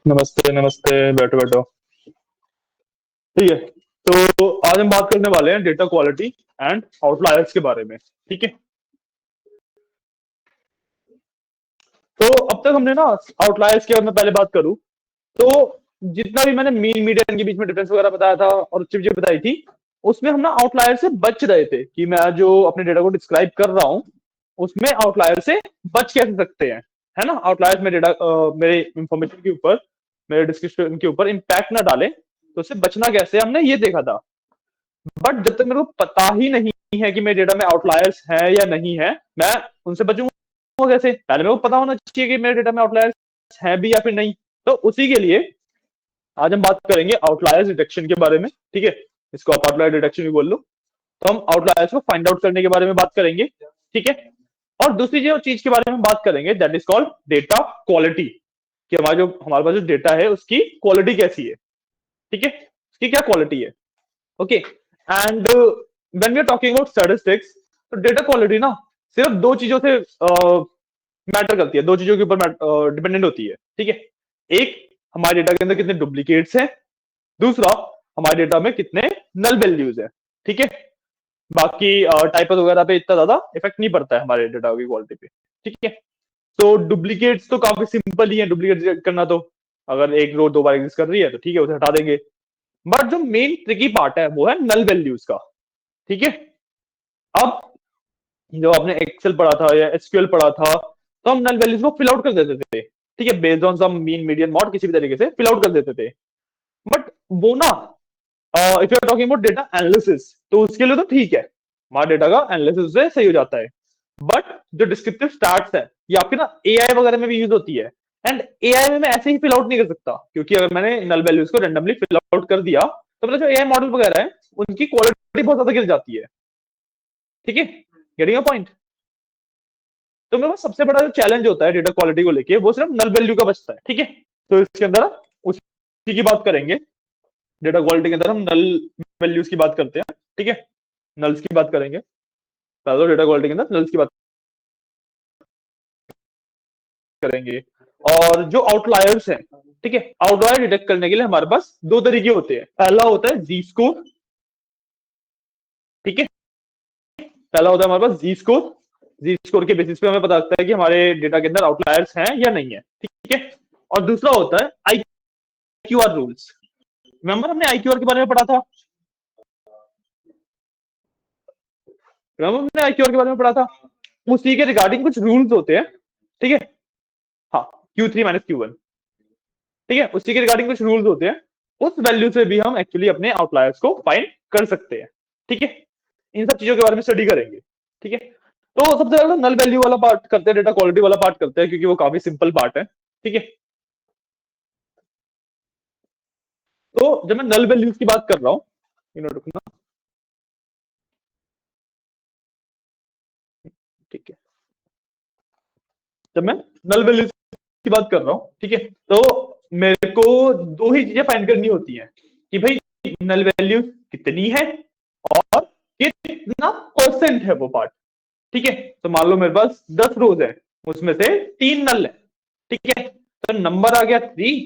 नमस्ते नमस्ते, बैठो बैठो। ठीक है, तो आज हम बात करने वाले हैं डेटा क्वालिटी एंड आउटलायर्स के बारे में। ठीक है, तो अब तक हमने ना आउटलायर्स के बारे में पहले बात करूं तो जितना भी मैंने मीन मीडियन के बीच में डिफरेंस वगैरह बताया था और चीजें बताई थी, उसमें हम ना आउटलायर से बच रहे थे कि मैं जो अपने डेटा को डिस्क्राइब कर रहा हूं उसमें आउटलायर से बच कैसे सकते हैं, है ना। आउटलायर्स में डेटा मेरे इंफॉर्मेशन के ऊपर, मेरे डिस्क्रिप्शन के ऊपर इम्पैक्ट ना डाले, तो उससे बचना कैसे हमने ये देखा था। बट जब तक मेरे को पता ही नहीं है कि मेरे डेटा में आउटलायर्स है या नहीं है, मैं उनसे बचूंगा कैसे? पहले मेरे को पता होना चाहिए कि मेरे डेटा में आउटलायर्स है भी या फिर नहीं। तो उसी के लिए आज हम बात करेंगे आउटलायर्स डिटेक्शन के बारे में। ठीक है, इसको आप आउटलायर डिटेक्शन भी बोल लो। तो हम आउटलायर्स को फाइंड आउट करने के बारे में बात करेंगे। ठीक है, और दूसरी जो चीज के बारे में बात करेंगे that is called data quality, कि हमारे पास जो डेटा है उसकी क्वालिटी कैसी है। ठीक है, उसकी क्या क्वालिटी है। Okay, and when we are talking about statistics, तो डेटा क्वालिटी ना सिर्फ दो चीजों से मैटर करती है, दो चीजों के ऊपर डिपेंडेंट होती है। ठीक है, एक हमारे डेटा के अंदर कितने डुप्लीकेट्स हैं, दूसरा हमारे डेटा में कितने नल वैल्यूज है। ठीक है, बाकी टाइपस वगैरह पे इतना ज्यादा इफेक्ट नहीं पड़ता है हमारे डेटा की क्वालिटी पे। ठीक है, तो डुप्लीकेट्स तो काफी सिंपल ही है डुप्लीकेट करना। तो अगर एक रो दो बार एग्जिस्ट कर रही है तो ठीक है, उसे हटा देंगे। बट जो मेन ट्रिकी पार्ट है वो है नल वैल्यूज का। ठीक है, अब जो आपने एक्सेल पढ़ा था या एसक्यूएल पढ़ा था, तो हम नल वैल्यूज को फिल आउट कर देते थे। ठीक है, based on some mean median mode किसी भी तरीके से फिल आउट कर देते थे। बट वो ना, if you are talking about data analysis, तो उसके लिए तो ठीक है, हमारा डेटा का एनालिसिस से सही हो जाता है। बट जो डिस्क्रिप्टिव स्टैट्स है ये आपके ना एआई वगैरह में भी यूज होती है। एंड एआई में मैं ऐसे ही फिल आउट नहीं कर सकता, क्योंकि अगर मैंने नल वैल्यूज को रेंडमली फिल आउट कर दिया तो मतलब जो एआई मॉडल वगैरह है उनकी क्वालिटी बहुत ज्यादा गिर जाती है। ठीक है, गेटिंग अ पॉइंट। तो मेरे पास सबसे बड़ा जो चैलेंज होता है डेटा क्वालिटी को लेके वो सिर्फ नल वैल्यू का बचता है। ठीक है, तो इसके अंदर उसी की बात करेंगे। डेटा क्वालिटी के अंदर हम नल वैल्यूज की बात करते हैं। ठीक है, नल्स की बात करेंगे। पहले तो डेटा क्वालिटी के अंदर नल्स की बात करेंगे। और जो आउटलायर्स हैं, ठीक है, आउटलायर डिटेक्ट करने के लिए हमारे पास दो तरीके होते हैं। पहला होता है जी स्कोर। ठीक है, पहला होता है हमारे पास जी स्कोर। जी स्कोर के बेसिस पे हमें पता लगता है कि हमारे डेटा के अंदर आउटलायर्स हैं या नहीं है। ठीक है, और दूसरा होता है I Q R rules. Remember हमने आई क्यू आर के बारे में पढ़ा था? रिमेंबर हमने आई क्यू आर के बारे में पढ़ा था? उसी के रिगार्डिंग कुछ रूल्स होते हैं। ठीक है, हाँ, Q3 - Q1। ठीक है, उसी के रिगार्डिंग कुछ रूल्स होते हैं। उस वैल्यू से भी हम एक्चुअली अपने आउटलायर्स को फाइंड कर सकते हैं। ठीक है, इन सब चीजों के बारे में स्टडी करेंगे। ठीक है, तो सबसे पहले नल वैल्यू वाला पार्ट करते हैं, डेटा क्वालिटी वाला पार्ट करते हैं, क्योंकि वो काफी सिंपल पार्ट है। ठीक है, तो जब मैं नल वैल्यूज की बात कर रहा हूँ, रुकना। ठीक है, जब मैं नल वैल्यूज की बात कर रहा हूँ, ठीक है, तो मेरे को दो ही चीजें फाइंड करनी होती हैं कि भाई नल वैल्यू कितनी है और कितना परसेंट है वो पार्ट। ठीक है, तो मान लो मेरे पास 10 रोज है, उसमें से 3 नल है। ठीक है, तो नंबर आ गया 3,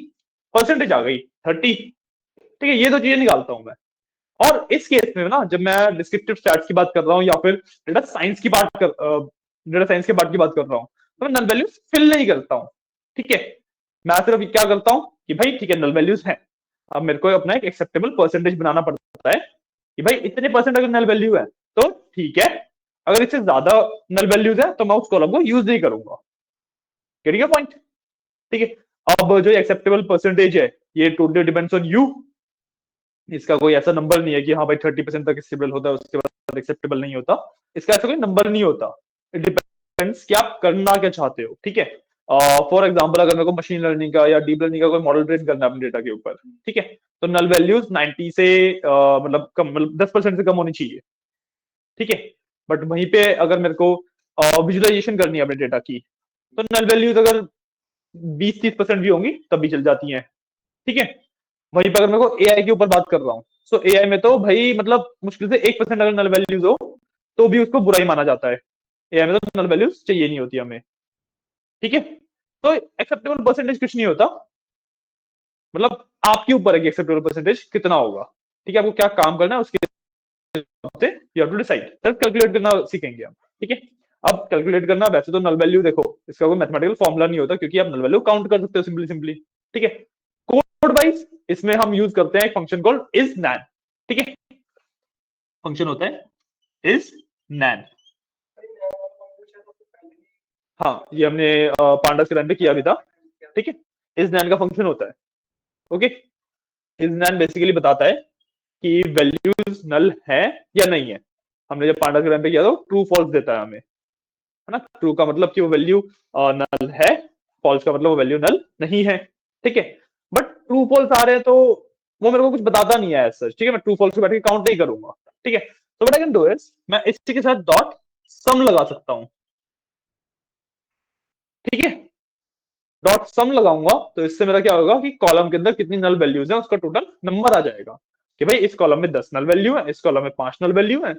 परसेंटेज आ गई 30। ठीक है, ये दो चीजें निकालता हूं मैं। और इस केस में ना, जब मैं डिस्क्रिप्टिव स्टैट्स की बात कर रहा हूं या फिर डेटा साइंस के पार्ट की बात कर रहा हूं, तो मैं नल वैल्यूज फिल नहीं करता हूं। ठीक है, मैं सिर्फ क्या करता हूं कि भाई ठीक है, नल वैल्यूज हैं, अब मेरे को अपना एक एक्सेप्टेबल परसेंटेज बनाना पड़ता है कि भाई इतने परसेंट अगर नल वैल्यू है तो ठीक है, अगर इससे ज्यादा नल वैल्यूज है तो मैं उस कॉलम को यूज नहीं करूंगा। Get your point? ठीक है, अब जो एक्सेप्टेबल परसेंटेज है, ये टोटली डिपेंड्स ऑन यू। इसका कोई ऐसा नंबर नहीं है कि हाँ भाई 30% तक एक्सेप्टेबल होता है उसके बाद एक्सेप्टेबल नहीं होता। इसका ऐसा कोई नंबर नहीं होता। इट डिपेंड्स कि आप करना क्या चाहते हो। ठीक है, फॉर एग्जाम्पल अगर मेरे को मशीन लर्निंग का या डीप लर्निंग का कोई मॉडल ट्रेन करना है अपने डेटा के ऊपर, ठीक है, तो नल वैल्यूज 90 से मतलब कम, मतलब 10% से कम होनी चाहिए। ठीक है, बट वहीं पे अगर मेरे को विजुअलाइजेशन करनी है अपने डेटा की, तो नल वैल्यूज अगर 20-30% भी होंगी तब भी चल जाती हैं। ठीक है, वहीं पर अगर मेरे को एआई के ऊपर बात कर रहा हूँ, सो एआई में तो भाई मतलब मुश्किल से 1% अगर नल वैल्यूज हो तो भी उसको बुरा ही माना जाता है। एआई में तो नल वैल्यूज चाहिए नहीं होती हमें। ठीक है, तो एक्सेप्टेबल परसेंटेज कुछ नहीं होता, मतलब आपके ऊपर है कि एक्सेप्टेबल परसेंटेज कितना होगा। ठीक है, आपको क्या काम करना है उसके हिसाब से यू हैव टू डिसाइड। तब कैलकुलेट करना सीखेंगे हम। ठीक है, अब कैलकुलेट करना, वैसे तो नल वैल्यू देखो इसका कोई मैथमेटिकल फॉर्मूला नहीं होता, क्योंकि आप नल वैल्यू काउंट कर सकते हो सिंपली सिंपली। ठीक है, कोड वाइज इसमें हम यूज करते हैं एक फंक्शन कॉल्ड इज नैन। ठीक है, फंक्शन होता है इज नैन। हाँ, ये हमने पांडास के टाइम पे किया भी था। ठीक है, इज नैन का फंक्शन होता है। ओके, इज नैन बेसिकली बताता है कि वैल्यूज नल है या नहीं है। हमने जब पांडास के टाइम पे किया तो ट्रू फॉल्स देता है हमें, है ना। ट्रू का मतलब कि वो वैल्यू नल है, फॉल्स का मतलब वो वैल्यू नल नहीं है। ठीक है, बट ट्रू फॉल्स आ रहे हैं तो वो मेरे को कुछ बताता नहीं है सच। ठीक है, मैं ट्रू फॉल्स को बैठ के काउंट नहीं करूंगा। ठीक है, तो what I can do is मैं इसी के साथ डॉट सम लगा सकता हूं। ठीक है, डॉट सम लगाऊंगा तो इससे मेरा क्या होगा कि कॉलम के अंदर कितनी नल वैल्यूज है उसका टोटल नंबर आ जाएगा, कि भाई इस कॉलम में 10 नल वैल्यू है, इस कॉलम में 5 नल वैल्यू है,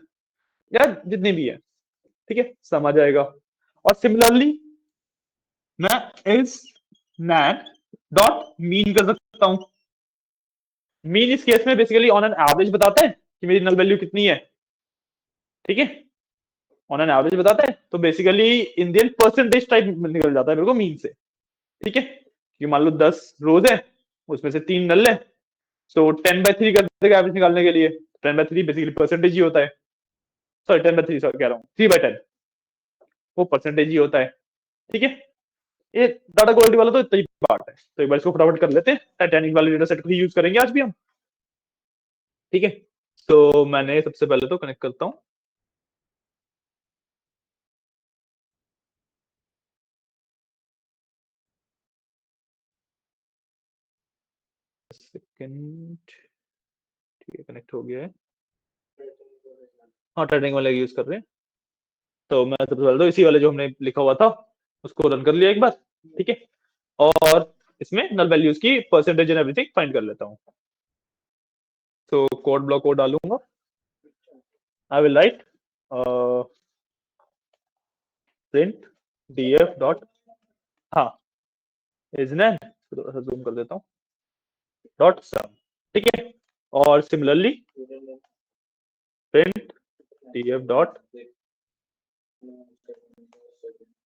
या जितनी भी है। ठीक है, सम आ जाएगा। और सिमिलरली मैं इस नैन डॉट मीन कर सकता हूं। मीन इस केस में बेसिकली ऑन एन एवरेज बताता है कि मेरी नल वैल्यू कितनी है। ठीक है, ऑन एन एवरेज बताता है, तो बेसिकली इंडियन परसेंटेज टाइप निकल जाता है मेरे को मीन से। ठीक है, कि मान लो 10 रोज है, उसमें से 3 नल है, तो 10/3 कर देगा एवरेज निकालने के लिए। 10/3 बेसिकली परसेंटेज ही होता है। सॉरी 10/3 सॉरी कह रहा हूँ 3/10, वो परसेंटेज ही होता है। ठीक है, ये डाटा क्वालिटी वाला तो इतना ही पार्ट है, तो एक बार इसको फटाफट कर लेते हैं। टाइटैनिक वाले डेटा सेट को ही यूज करेंगे आज भी हम। ठीक है, तो मैंने सबसे पहले तो कनेक्ट करता हूँ। सेकंड, ठीक है कनेक्ट हो गया है। हाँ, टाइटैनिक वाले यूज कर रहे हैं, तो मैं सबसे पहले तो इसी वाले जो हमने लिखा हुआ था उसको रन कर लिया एक बार। ठीक है, और इसमें नल वैल्यूज की परसेंटेज एंड एवरीथिंग फाइंड कर लेता हूँ। तो कोड ब्लॉक कोड डालूंगा। I will write print df dot, हाँ इज नैन, थोड़ा सा जूम कर देता हूँ, डॉट सम। ठीक है, और similarly print df dot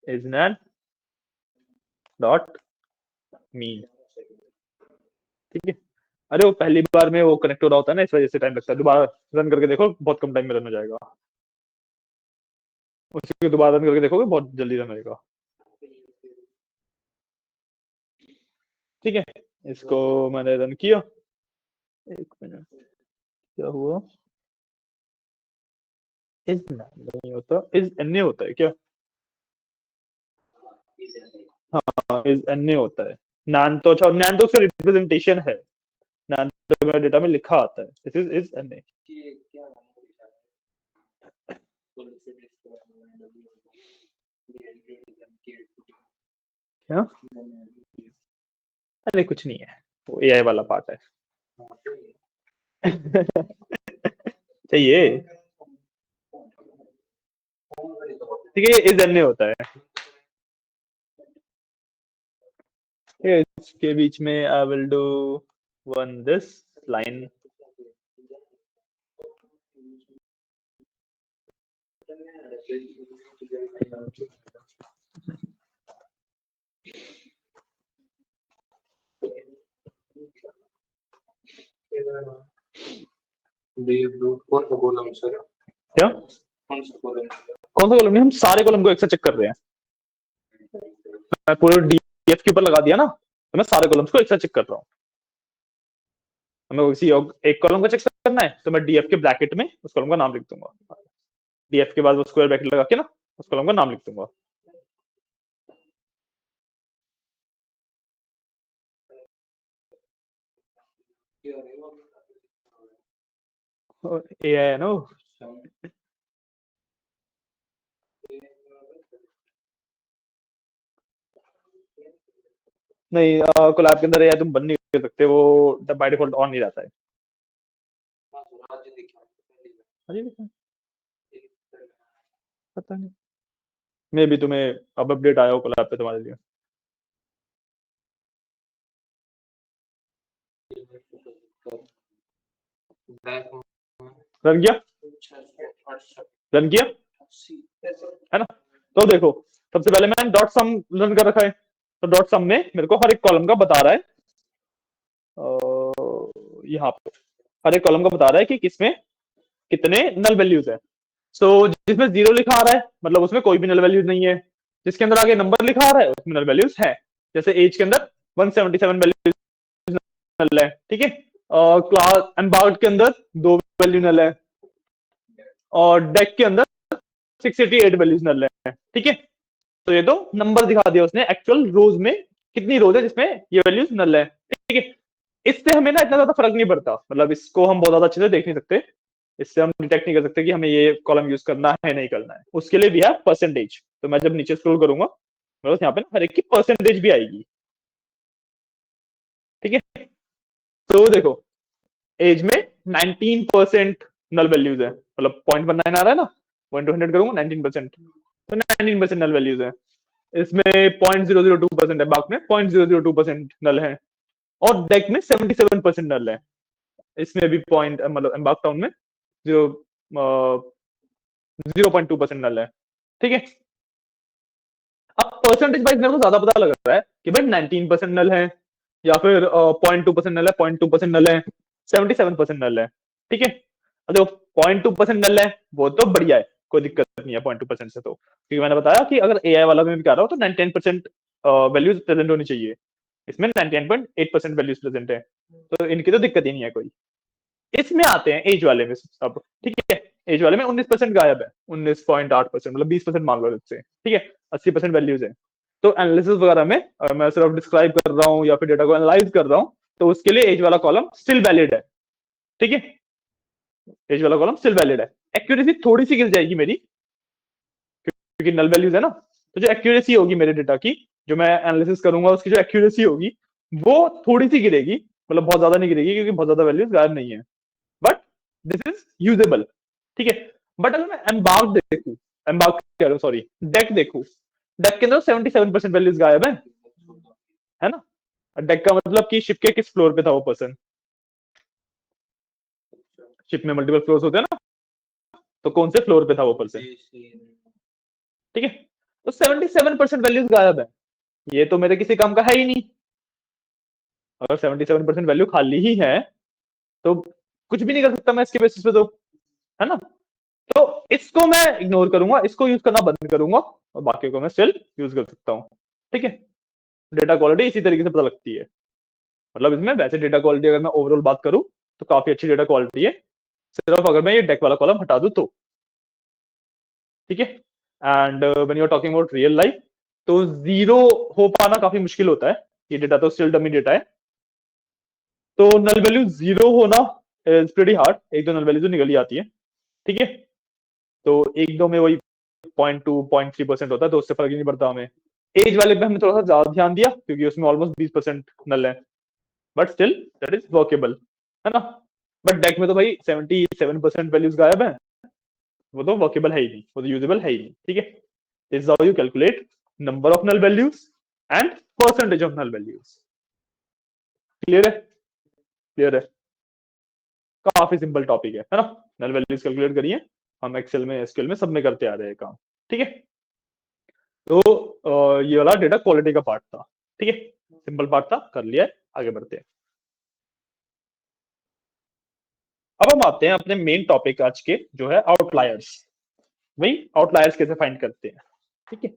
is nan dot mean. ठीक है, अरे वो पहली बार में वो कनेक्ट हो रहा होता है ना, इस वजह से टाइम लगता है। दोबारा रन करके देखो, बहुत कम टाइम में रन हो जाएगा। उसके दोबारा रन करके देखोगे बहुत जल्दी रन होगा। ठीक है, इसको मैंने रन किया। एक मिनट, क्या हुआ? इज नहीं होता, इज एन होता है क्या? हाँ, इज एन होता है। नैन तो अच्छा, नैन तो उसका रिप्रेजेंटेशन है। नैन तो मेरे डेटा में लिखा आता है, दिस इज एन। क्या? अरे कुछ नहीं है, वो एआई वाला पार्ट है। चाहिए? ठीक है, इज एन ए होता है। ठीक है, इसके बीच में आई will do one this line. कौन सा कॉलम सर? क्या कौन सा कॉलम? कौन सा कॉलम नहीं, हम सारे कॉलम को एक साथ चेक कर रहे हैं। मैं पूरे डीएफ के ऊपर लगा दिया ना, तो मैं सारे कॉलम्स को एक साथ चेक कर रहा हूँ। हमें किसी एक कॉलम को चेक करना है तो मैं डीएफ के ब्रैकेट में उस कॉलम का नाम लिख दूंगा। डीएफ के बाद वो स्क्वायर ब्रैकेट लगा के ना उस कॉलम का नाम लिख दूंगा। ए है नो, नहीं कोलैब के अंदर या तुम बंद नहीं कर सकते, वो बाय डिफॉल्ट ऑन नहीं रहता है। पता नहीं, मे भी तुम्हें अब अपडेट आया हो कोलैब पे तुम्हारे लिए। रन किया, रन किया है ना। तो देखो सबसे पहले मैंने डॉट सम रन कर रखा है, तो डॉट सम में मेरे को हर एक कॉलम का बता रहा है, यहाँ पे हर एक कॉलम का बता रहा है कि किसमें कितने नल वैल्यूज है। सो जिसमें 0 लिखा आ रहा है मतलब उसमें कोई भी नल वैल्यूज नहीं है। जिसके अंदर आगे नंबर लिखा आ रहा है उसमें नल वैल्यूज है। जैसे एज के अंदर 177 वैल्यूज नल है, ठीक है। क्लास एम्बाउट के अंदर 2 वैल्यू नल है, और डेक के अंदर 688 वैल्यूज नल है, ठीक है। तो ये तो नंबर दिखा दिया उसने, एक्चुअल रोज में कितनी रोज है जिसमें ये वैल्यूज नल है, ठीक है। इससे हमें ना इतना ज्यादा फर्क नहीं पड़ता, मतलब इसको हम बहुत ज्यादा अच्छे से देख नहीं सकते, इससे हम डिटेक्ट नहीं कर सकते कि हमें ये कॉलम यूज करना है नहीं करना है। उसके लिए भी है परसेंटेज, तो मैं जब नीचे स्क्रॉल करूंगा मेरे यहाँ पे ना हर एक की परसेंटेज भी आएगी, ठीक है। तो देखो एज में 19% नल वैल्यूज है, मतलब 0.19 आ रहा है ना, 1 to 100 करूंगा 19%, तो 19% नल वैल्यूज है। इसमें 0.002% है, बाक में 0.002% नल है, और डेक में 77% नल है। इसमें भी पॉइंट मतलब एम्बार्क टाउन में 0.2% नल है, ठीक है। अब परसेंटेज वाइज मेरे को ज्यादा पता लग रहा है कि भाई 19% नल है, या फिर 0.2% नल है, 0.2% नल है, 77% नल है, ठीक है। अब देखो 0.2% नल है वो तो बढ़िया है, कोई दिक्कत नहीं है 0.2% से, तो क्योंकि मैंने बताया कि अगर एआई वाला में भी कर रहा हो तो 99% वैल्यूज प्रेजेंट होनी चाहिए, इसमें 99.8% वैल्यूज प्रेजेंट है, तो इनकी तो दिक्कत ही नहीं है कोई। इसमें आते हैं एज वाले में सब, ठीक है। एज वाले में 19% गायब है, 19.8%, मतलब 20% मान लो इससे, ठीक है। 80% वैल्यूज है। तो एनालिसिस वगैरह में मैं सिर्फ डिस्क्राइब कर रहा हूँ या फिर डेटा को एनालाइज कर रहा हूँ, तो उसके लिए एज वाला कॉलम स्टिल वैलिड है, ठीक है। एज वाला कॉलम स्टिल वैलिड है। एक्यूरेसी थोड़ी सी गिर जाएगी मेरी क्योंकि नल वैल्यूज है ना, तो जो एक्यूरेसी होगी मेरे डेटा की, जो मैं एनालिसिस करूंगा उसकी जो एक्यूरेसी होगी वो थोड़ी सी गिरेगी, मतलब बहुत ज्यादा नहीं गिरेगी क्योंकि बहुत ज्यादा वैल्यूज गायब नहीं है, बट दिस इज यूजेबल, ठीक है। बट अगर मैं एम्बार्क देखूं, एम्बार्क कह रहा हूं सॉरी, डेक देखूं, डेक के अंदर 77% वैल्यूज गायब है ना। डेक का मतलब कि शिप के किस फ्लोर पे था वो पर्सन, शिप में मल्टीपल फ्लोर्स होते हैं ना, तो कौन से फ्लोर पे था वो पर्सन, ठीक है। तो 77% वैल्यूज गायब है, ये तो मेरे किसी काम का है ही नहीं। अगर 77% वैल्यू खाली ही है तो कुछ भी नहीं कर सकता मैं इसके बेसिस पे, तो है ना। तो इसको मैं इग्नोर करूंगा, इसको यूज करना बंद करूंगा, और बाकी को मैं स्टिल यूज कर सकता हूँ, ठीक है। डेटा क्वालिटी इसी तरीके से पता लगती है, मतलब इसमें वैसे डेटा क्वालिटी अगर मैं ओवरऑल बात करूं तो काफी अच्छी डेटा क्वालिटी है, सिर्फ अगर मैं ये डेक वाला कॉलम हटा दूं तो, ठीक है। And when you are talking about real life, तो जीरो हो पाना काफी मुश्किल होता है, ये डेटा तो स्टिल डमी डेटा है, तो नल वैल्यू जीरो होना इज प्रीटी हार्ड, एक दो नल वैल्यू तो निकल ही आती है, ठीक है। तो एक दो में वही 0.2 0.3% होता है, तो उससे फर्क ही नहीं पड़ता हमें। एज वाले पे हमने थोड़ा सा ज्यादा ध्यान दिया क्योंकि उसमें ऑलमोस्ट 20% नल है, but still that is workable, है ना। बट डेक में तो भाई 77% वैल्यूज गायब है, वो तो वर्केबल है ही नहीं, वो तो यूजेबल है ही नहीं, ठीक है। is how you calculate number of null values and percentage of null values. Clear है? क्लियर है? काफी सिंपल टॉपिक है ना? नल वैल्यूज कैलकुलेट करिए, हम एक्सेल में एसक्यूएल में सब में करते आ रहे हैं काम, ठीक है? तो ये वाला डेटा क्वालिटी का पार्ट था, ठीक है? सिंपल पार्ट था, कर लिया है, आगे बढ़ते हैं। अब हम आते हैं अपने मेन टॉपिक आज के, जो है आउटलायर्स। वही आउटलायर्स कैसे फाइंड करते हैं, ठीक है?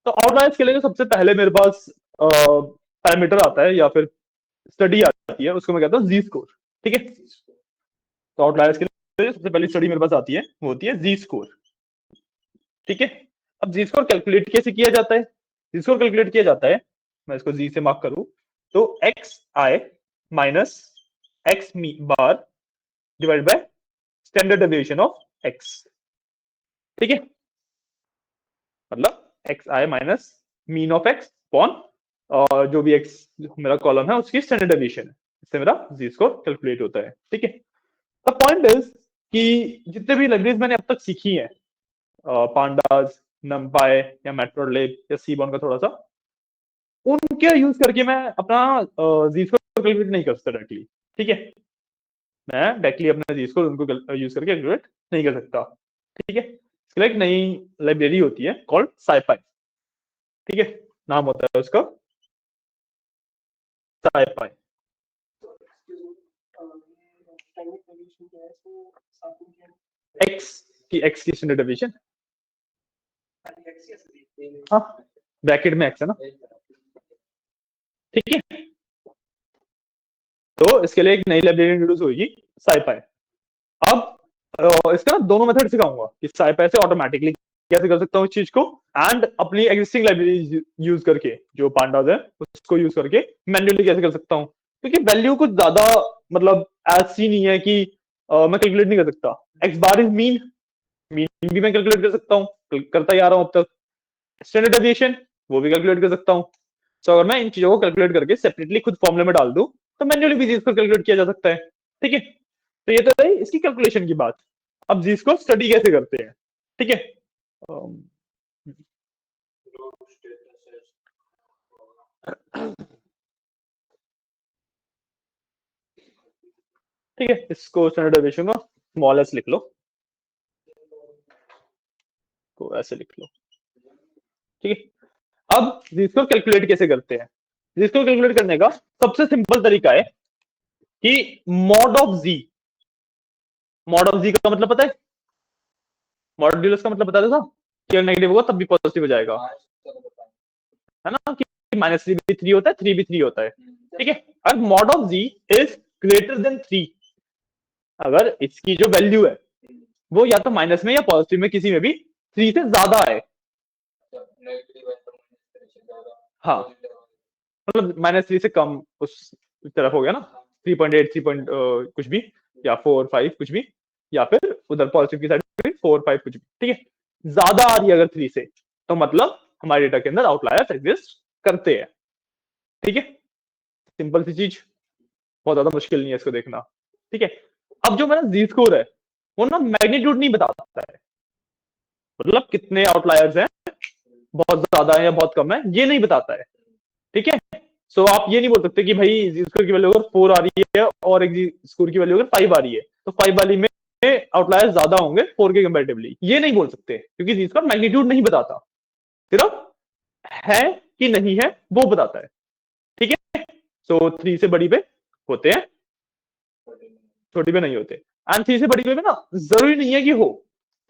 तो आउटलायर्स के लिए सबसे पहले मेरे पास पैरामीटर आता है या फिर स्टडी आती है, उसको मैं कहता हूँ जी स्कोर, ठीक है? तो आउटलायर्स के लिए सबसे पहली स्टडी मेरे पास आती है, वो होती है जी स्कोर, ठीक है? अब जी स्कोर कैलकुलेट कैसे किया जाता है? जी स्कोर कैलकुलेट किया जाता है, मैं इसको जी से मार्क करूं तो x I minus x bar divide by standard deviation of x, ठीक है? मतलब x I minus mean of x upon और जो भी एक्स मेरा कॉलम है उसकी स्टैंडर्ड डेविएशन है, इससे मेरा जी स्कोर कैलकुलेट होता है, ठीक है? द पॉइंट इज कि जितने भी लाइब्रेरीज मैंने अब तक सीखी है, पांडास, नमपाई या मैट्प्लोट्लिब या सीबॉर्न का थोड़ा सा, उनके यूज करके मैं अपना जी स्कोर कैलकुलेट नहीं कर सकता डायरेक्टली, ठीक है? मैं डायरेक्टली अपना जी स्कोर उनको यूज करके कैलकुलेट नहीं कर सकता, ठीक है? इसके लिए एक नई लाइब्रेरी होती है कॉल्ड साइपाई, ठीक है? नाम होता है उसका साइपाई। एक्स की स्टैंडर्ड डेविएशन, हाँ ब्रैकेट में एक्स है ना, ठीक है? तो इसके लिए एक नई लाइब्रेरी इंट्रोड्यूस होगी साइपाई। अब इसका ना दोनों मेथड सिखाऊंगा कि साइपाई से ऑटोमेटिकली कैसे कर सकता हूँ इस चीज को, एंड अपनी एग्जिस्टिंग लाइब्रेरी यूज करके जो पांडास है उसको यूज करके मैन्युअली कैसे कर सकता हूँ, क्योंकि वैल्यू कुछ ज्यादा मतलब ऐसी नहीं है कि मैं कैलकुलेट नहीं कर सकता। X bar is mean, mean भी मैं कैलकुलेट कर सकता हूँ, करता ही आ रहा हूँ अब तक। स्टैंडर्ड डेविएशन वो भी कैलकुलेट कर सकता हूँ। तो अगर मैं इन चीजों को कैलकुलेट करके सेपरेटली खुद फॉर्मूले में डाल दूं तो मैन्युअली भी इसको कैलकुलेट किया जा सकता है, ठीक है? तो ये तो रही इसकी कैलकुलेशन की बात। अब जी इसको स्टडी कैसे करते हैं, ठीक है? ठीक है, इसको स्टैंडर्ड डेविएशन को स्मॉल एस लिख लो, तो ऐसे लिख लो, ठीक है? अब जी इसको कैलकुलेट कैसे करते हैं? जी इसको कैलकुलेट करने का सबसे सिंपल तरीका है कि mod of G. Mod of G का मतलब पता है? मॉड्यूलस का मतलब बता देता, कि अगर नेगेटिव होगा तब भी पॉजिटिव हो जाएगा, है ना? कि -3 भी 3 होता है, 3 भी 3 होता है, ठीक है? अगर mod of G is greater than 3, अगर इसकी जो वैल्यू है वो या तो माइनस में या पॉजिटिव में किसी में भी 3 से ज्यादा है, हाँ मतलब -3 से कम उस तरफ हो गया ना, 3.8 3 कुछ भी, या 4 5 कुछ भी, या फिर उधर पॉजिटिव की साइड 4 5 कुछ भी, ठीक है? ज्यादा आ रही है अगर 3 से, तो मतलब हमारे डेटा के अंदर आउटलायर्स एग्जिस्ट करते हैं, ठीक है? सिंपल सी चीज, बहुत ज्यादा मुश्किल नहीं है इसको देखना, ठीक है? अब जो मेरा जी स्कोर है वो ना मैग्नीट्यूड नहीं बताता है, मतलब कितने आउटलायर्स हैं, बहुत ज्यादा है या बहुत कम है, ये नहीं बताता है, ठीक है? सो आप ये नहीं बोल सकते कि भाई जी स्कोर की वैल्यू अगर 4 आ रही है और एक जी स्कोर की वैल्यू अगर 5 आ रही है तो 5 वाली में आउटलायर्स ज्यादा होंगे 4 के कंपैरेटिवली, ये नहीं बोल सकते क्योंकि जी स्कोर मैग्नीट्यूड नहीं बताता, सिर्फ है कि नहीं है वो बताता है, ठीक है? सो 3 से बड़ी पे होते हैं, छोटी पे नहीं होते। एंड 3 से बड़ी पे ना जरूरी नहीं है कि हो,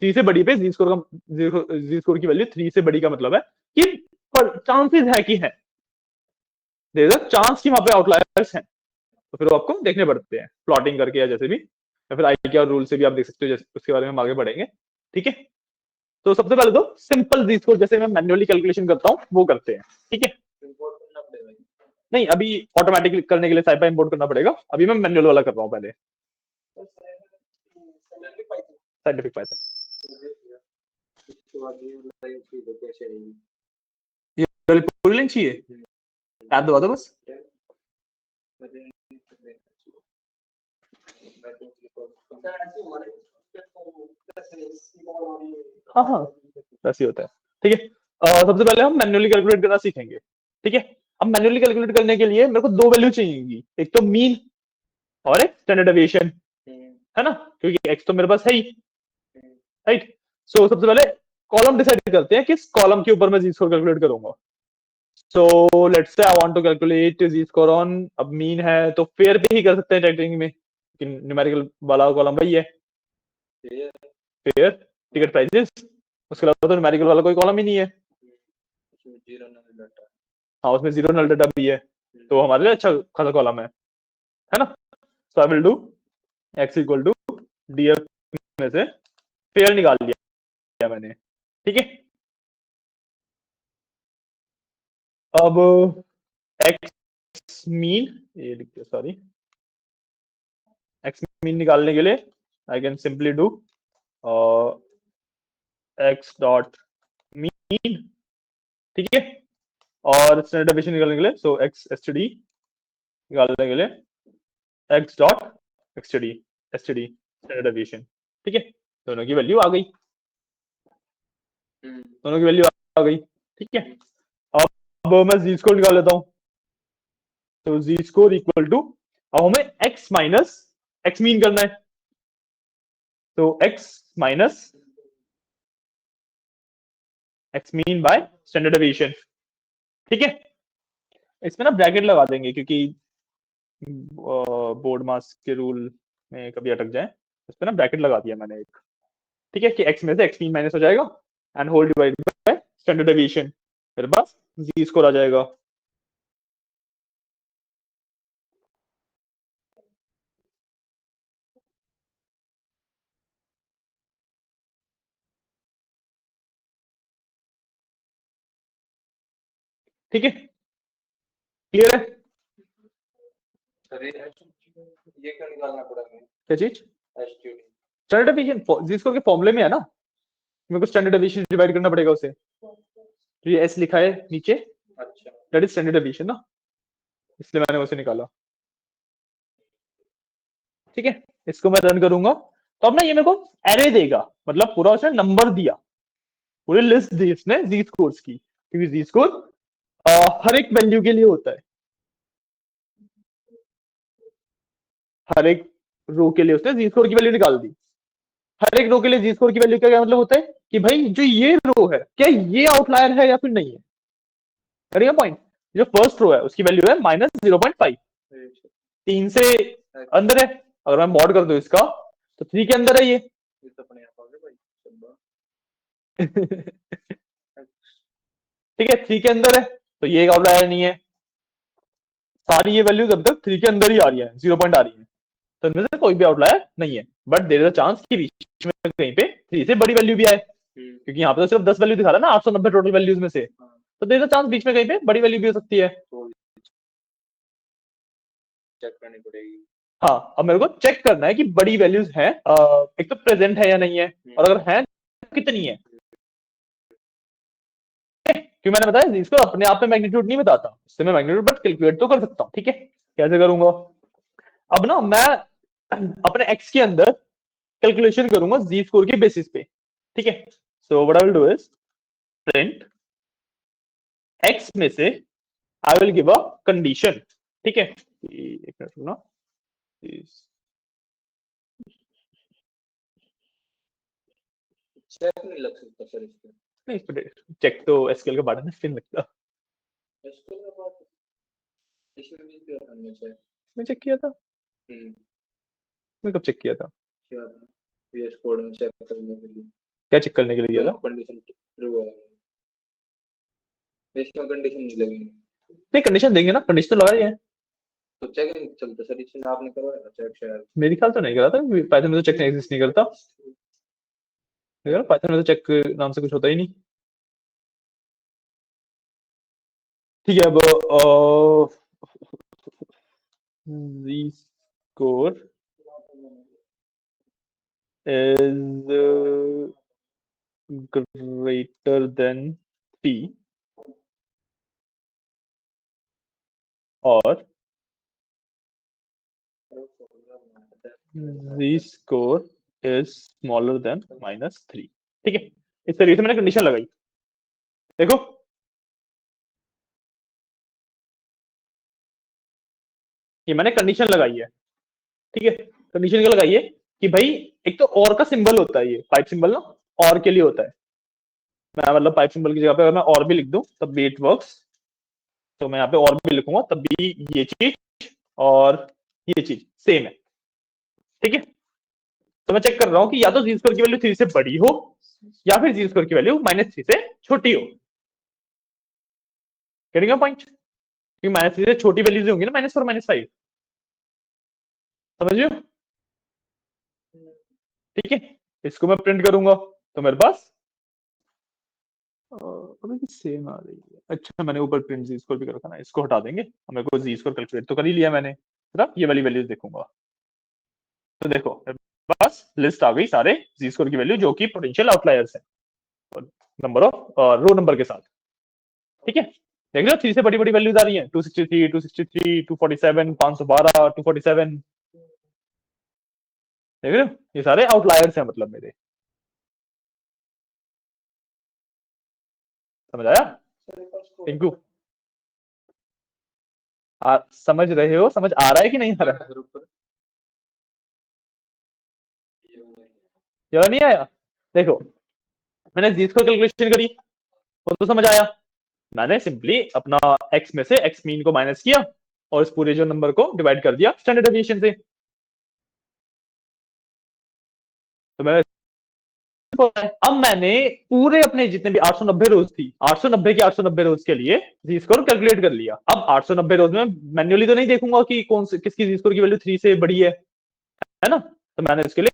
3 से बड़ी पे जी स्कोर की वैल्यू 3 से बड़ी का मतलब है कि चांसेस है कि है, देयर इज अ चांस कि वहां पे आउटलायर्स हैं, तो फिर वो आपको देखने पड़ते हैं प्लॉटिंग करके या जैसे भी, या फिर आई के और रूल से भी आप देख सकते हो, जैसे उसके बारे में हम आगे बढ़ेंगे, ठीक है? तो सबसे पहले तो सिंपल जी स्कोर जैसे मैं मैन्युअली कैलकुलेशन करता हूँ वो करते हैं, ठीक है? नहीं, अभी ऑटोमेटिक करने के लिए साइपा इंपोर्ट करना पड़ेगा, अभी मैं मैन्युअल वाला कर रहा हूँ पहले, साइंटिफिक पाइथन। ये पूरी लिंक चाहिए, टैब दबा दो बस। हाँ हाँ, ऐसे ही होता है, ठीक है। सबसे पहले हम मैन्युअली कैलकुलेट करना सीखेंगे, ठीक है। अब मैन्युअली कैलकुलेट करने के लिए मेरे को दो वैल्यू चाहिए, एक तो मीन और एक स्टैंडर्ड डेविएशन, है ना, क्योंकि एक्स तो मेरे पास है ही, राइट। सो सबसे पहले कॉलम डिसाइड करते हैं, किस कॉलम के ऊपर मैं जी स्कोर कैलकुलेट करूंगा। So let's say I want to calculate Z score on, अब मीन है तो फेयर पे ही कर सकते हैं टेक्निक में, लेकिन न्यूमेरिकल वाला कॉलम वही है फेयर टिकट प्राइसेस, उसके अलावा तो न्यूमेरिकल वाला कोई कॉलम ही नहीं है। हाँ, उसमें जीरो नल डाटा भी है, तो हमारे लिए अच्छा खासा कॉलम है ना। So I will do X equal to DF में से फेयर निकाल लिया मैंने, ठीक है। अब एक्स मीन, ये लिखते सॉरी, एक्स मीन निकालने के लिए I can simply do x dot mean, ठीक है। और स्टैंडर्ड डेविएशन निकालने के लिए सो एक्स एसटीडी निकालने के लिए X dot XTD STD standard deviation, ठीक है। दोनों की वैल्यू आ गई, दोनों की वैल्यू आ गई, ठीक है। अब मैं जी स्कोर निकाल लेता हूं, तो जी स्कोर इक्वल टू, अब हमें एक्स माइनस एक्स मीन करना है, तो x minus x mean by standard deviation, ठीक है। इसमें ना ब्रैकेट लगा देंगे, क्योंकि बोर्ड मास के रूल में कभी अटक जाए, इस पे ना ब्रैकेट लगा दिया मैंने एक, ठीक है, कि एक्स में से एक्स मीन माइनस हो जाएगा and whole divided by standard deviation, मेरे पास जी स्कोर आ जाएगा। ठीक है, क्लियर है। ये क्यों निकालना पड़ा हमें? क्या चीज? एसटीडी स्टैंडर्ड डेविएशन जी स्कोर के फॉर्मूले में है ना, मेरे को स्टैंडर्ड डेविएशन डिवाइड करना पड़ेगा उसे, तो ये एस लिखा है नीचे, अच्छा दैट इज स्टैंडर्ड डेविएशन ना, इसलिए मैंने उसे निकाला, ठीक है। इसको मैं रन करूंगा, तो अब ना ये मेरे को एरे देगा, मतलब पूरा उसने नंबर दिया, पूरी लिस्ट दी इसने जी स्कोर्स की, क्योंकि जी स्कोर हर एक वैल्यू के लिए होता है, हर एक रो के लिए उसने जी स्कोर की वैल्यू निकाल दी। हर एक रो के लिए जी स्कोर की वैल्यू का क्या मतलब होता है कि भाई जो ये रो है, क्या ये आउटलायर है या फिर नहीं है, करिए पॉइंट। जो फर्स्ट रो है उसकी वैल्यू है -0.5, 3 से अंदर है, अगर मैं मॉड कर दूं इसका तो 3 के अंदर है ये तो अपने आप आ गए भाई सब। ठीक है, 3 के अंदर है, तो ये एक आउटलायर नहीं है, सारी ये वैल्यूज अब तक 3 के अंदर ही आ रही है, 0 पॉइंट आ रही है, तो इनमें से कोई भी आउटलायर नहीं है, but there is a chance कि बीच में कहीं पे 3 से बड़ी वैल्यू भी आए, क्योंकि यहाँ पे तो सिर्फ 10 वैल्यू दिखा रहा है ना 890 टोटल वैल्यूज में से, तो देयर इज अ चांस बीच में कहीं पे बड़ी वैल्यू भी हो सकती है, तो चेक करनी पड़ेगी। हाँ। अब मेरे को चेक करना है कि बड़ी वैल्यूज हैं, एक तो प्रेजेंट है या नहीं है, और अगर है तो कितनी है, क्योंकि मैंने बताया इसको अपने आप में मैग्नीट्यूड नहीं बताता, इससे मैं मैग्नीट्यूड बट कैलकुलेट तो कर सकता हूँ, ठीक है। कैसे करूंगा, अब ना मैं अपने एक्स के अंदर कैलकुलेशन करूंगा जी स्कोर के बेसिस पे, ठीक है। So what I will do is print x में से I will give a condition, ठीक है। एक मिनट रुकना, चेक नहीं लग सकता सर इसमें। नहीं, इस पे चेक तो एसक्यूएल का पार्ट है ना, फिर लगता। इसको ना बात इसमें भी क्या करना चाहिए? मैं चेक किया था, मैं कब चेक किया था, क्या था पीएस कोड में चेक करने के लिए? क्या चेक करने के लिए किया था? कंडीशन ट्रू है, इसमें कंडीशन नहीं लगेगी। नहीं, कंडीशन देंगे ना, कंडीशन तो लगाई है, तो चेक नहीं चलता सर, इसमें आपने करवाया ना चेक शायद। मेरे ख्याल तो नहीं करा था, पाइथन में तो चेक नहीं एग्जिस्ट नहीं करता, पाइथन में तो चेक नाम से कुछ होता ही नहीं, ठीक है। अब जी स्कोर is greater than 3 और z score is smaller than -3, ठीक है। इस तरीके से मैंने कंडीशन लगाई, देखो ये मैंने कंडीशन लगाई है, ठीक है। कंडीशन क्या लगाई है कि भाई एक तो और का सिंबल होता है, ये पाइप सिंबल ना और के लिए होता है। मैं मतलब पाइप सिंबल की जगह पे अगर मैं और भी लिख दूं तब भी इट वर्क्स। तो मैं यहाँ पे और भी लिखूंगा तब भी ये चीज और ये चीज सेम है, ठीक है। तो मैं चेक कर रहा हूँ कि या तो जी स्क्वायर की वैल्यू 3 से बड़ी हो या फिर जी स्क्वायर की वैल्यू -3 से छोटी हो। Getting point? क्योंकि -3 से छोटी वैल्यूज होंगी ना, -4 -5, समझ रहे हो? ठीक है, इसको मैं प्रिंट करूंगा तो मेरे पास अभी सेम आ रही है। अच्छा मैंने ऊपर प्रिंट जी स्क्वायर भी कर रखा ना, इसको हटा देंगे। मेरे को जी स्क्वायर कैलकुलेट तो कर ही लिया मैंने, सिर्फ ये वाली वैल्यूज देखूंगा। तो देखो मेरे पास लिस्ट आ गई सारे जी स्क्वायर की वैल्यू जो कि पोटेंशियल आउटलायर्स है नंबर ऑफ रो नंबर के साथ, ठीक है। देख रहे हो 3 से बड़ी बड़ी वैल्यूज आ रही है, 263 263 247 512 247। देख रहे हो ये सारे आउटलायर्स हैं मतलब मेरे। समझ आया टिंकू? समझ रहे हो? समझ आ रहा है कि नहीं आ रहा है? याद नहीं आया? देखो मैंने जी स्क्वायर कैलकुलेशन करी, वो तो समझ आया। मैंने सिंपली अपना एक्स में से एक्स मीन को माइनस किया और इस पूरे जो नंबर को डिवाइड कर दिया स्टैंडर्ड डेविएशन से। तो मैं अब मैंने पूरे अपने जितने भी 890 रोज थी, 890 की 890 रोज के लिए जी स्कोर कैलकुलेट कर लिया। अब 890 रोज में मैन्युअली तो नहीं देखूंगा कि कौन से किसकी जी स्कोर की वैल्यू 3 से बड़ी है ना। तो मैंने इसके लिए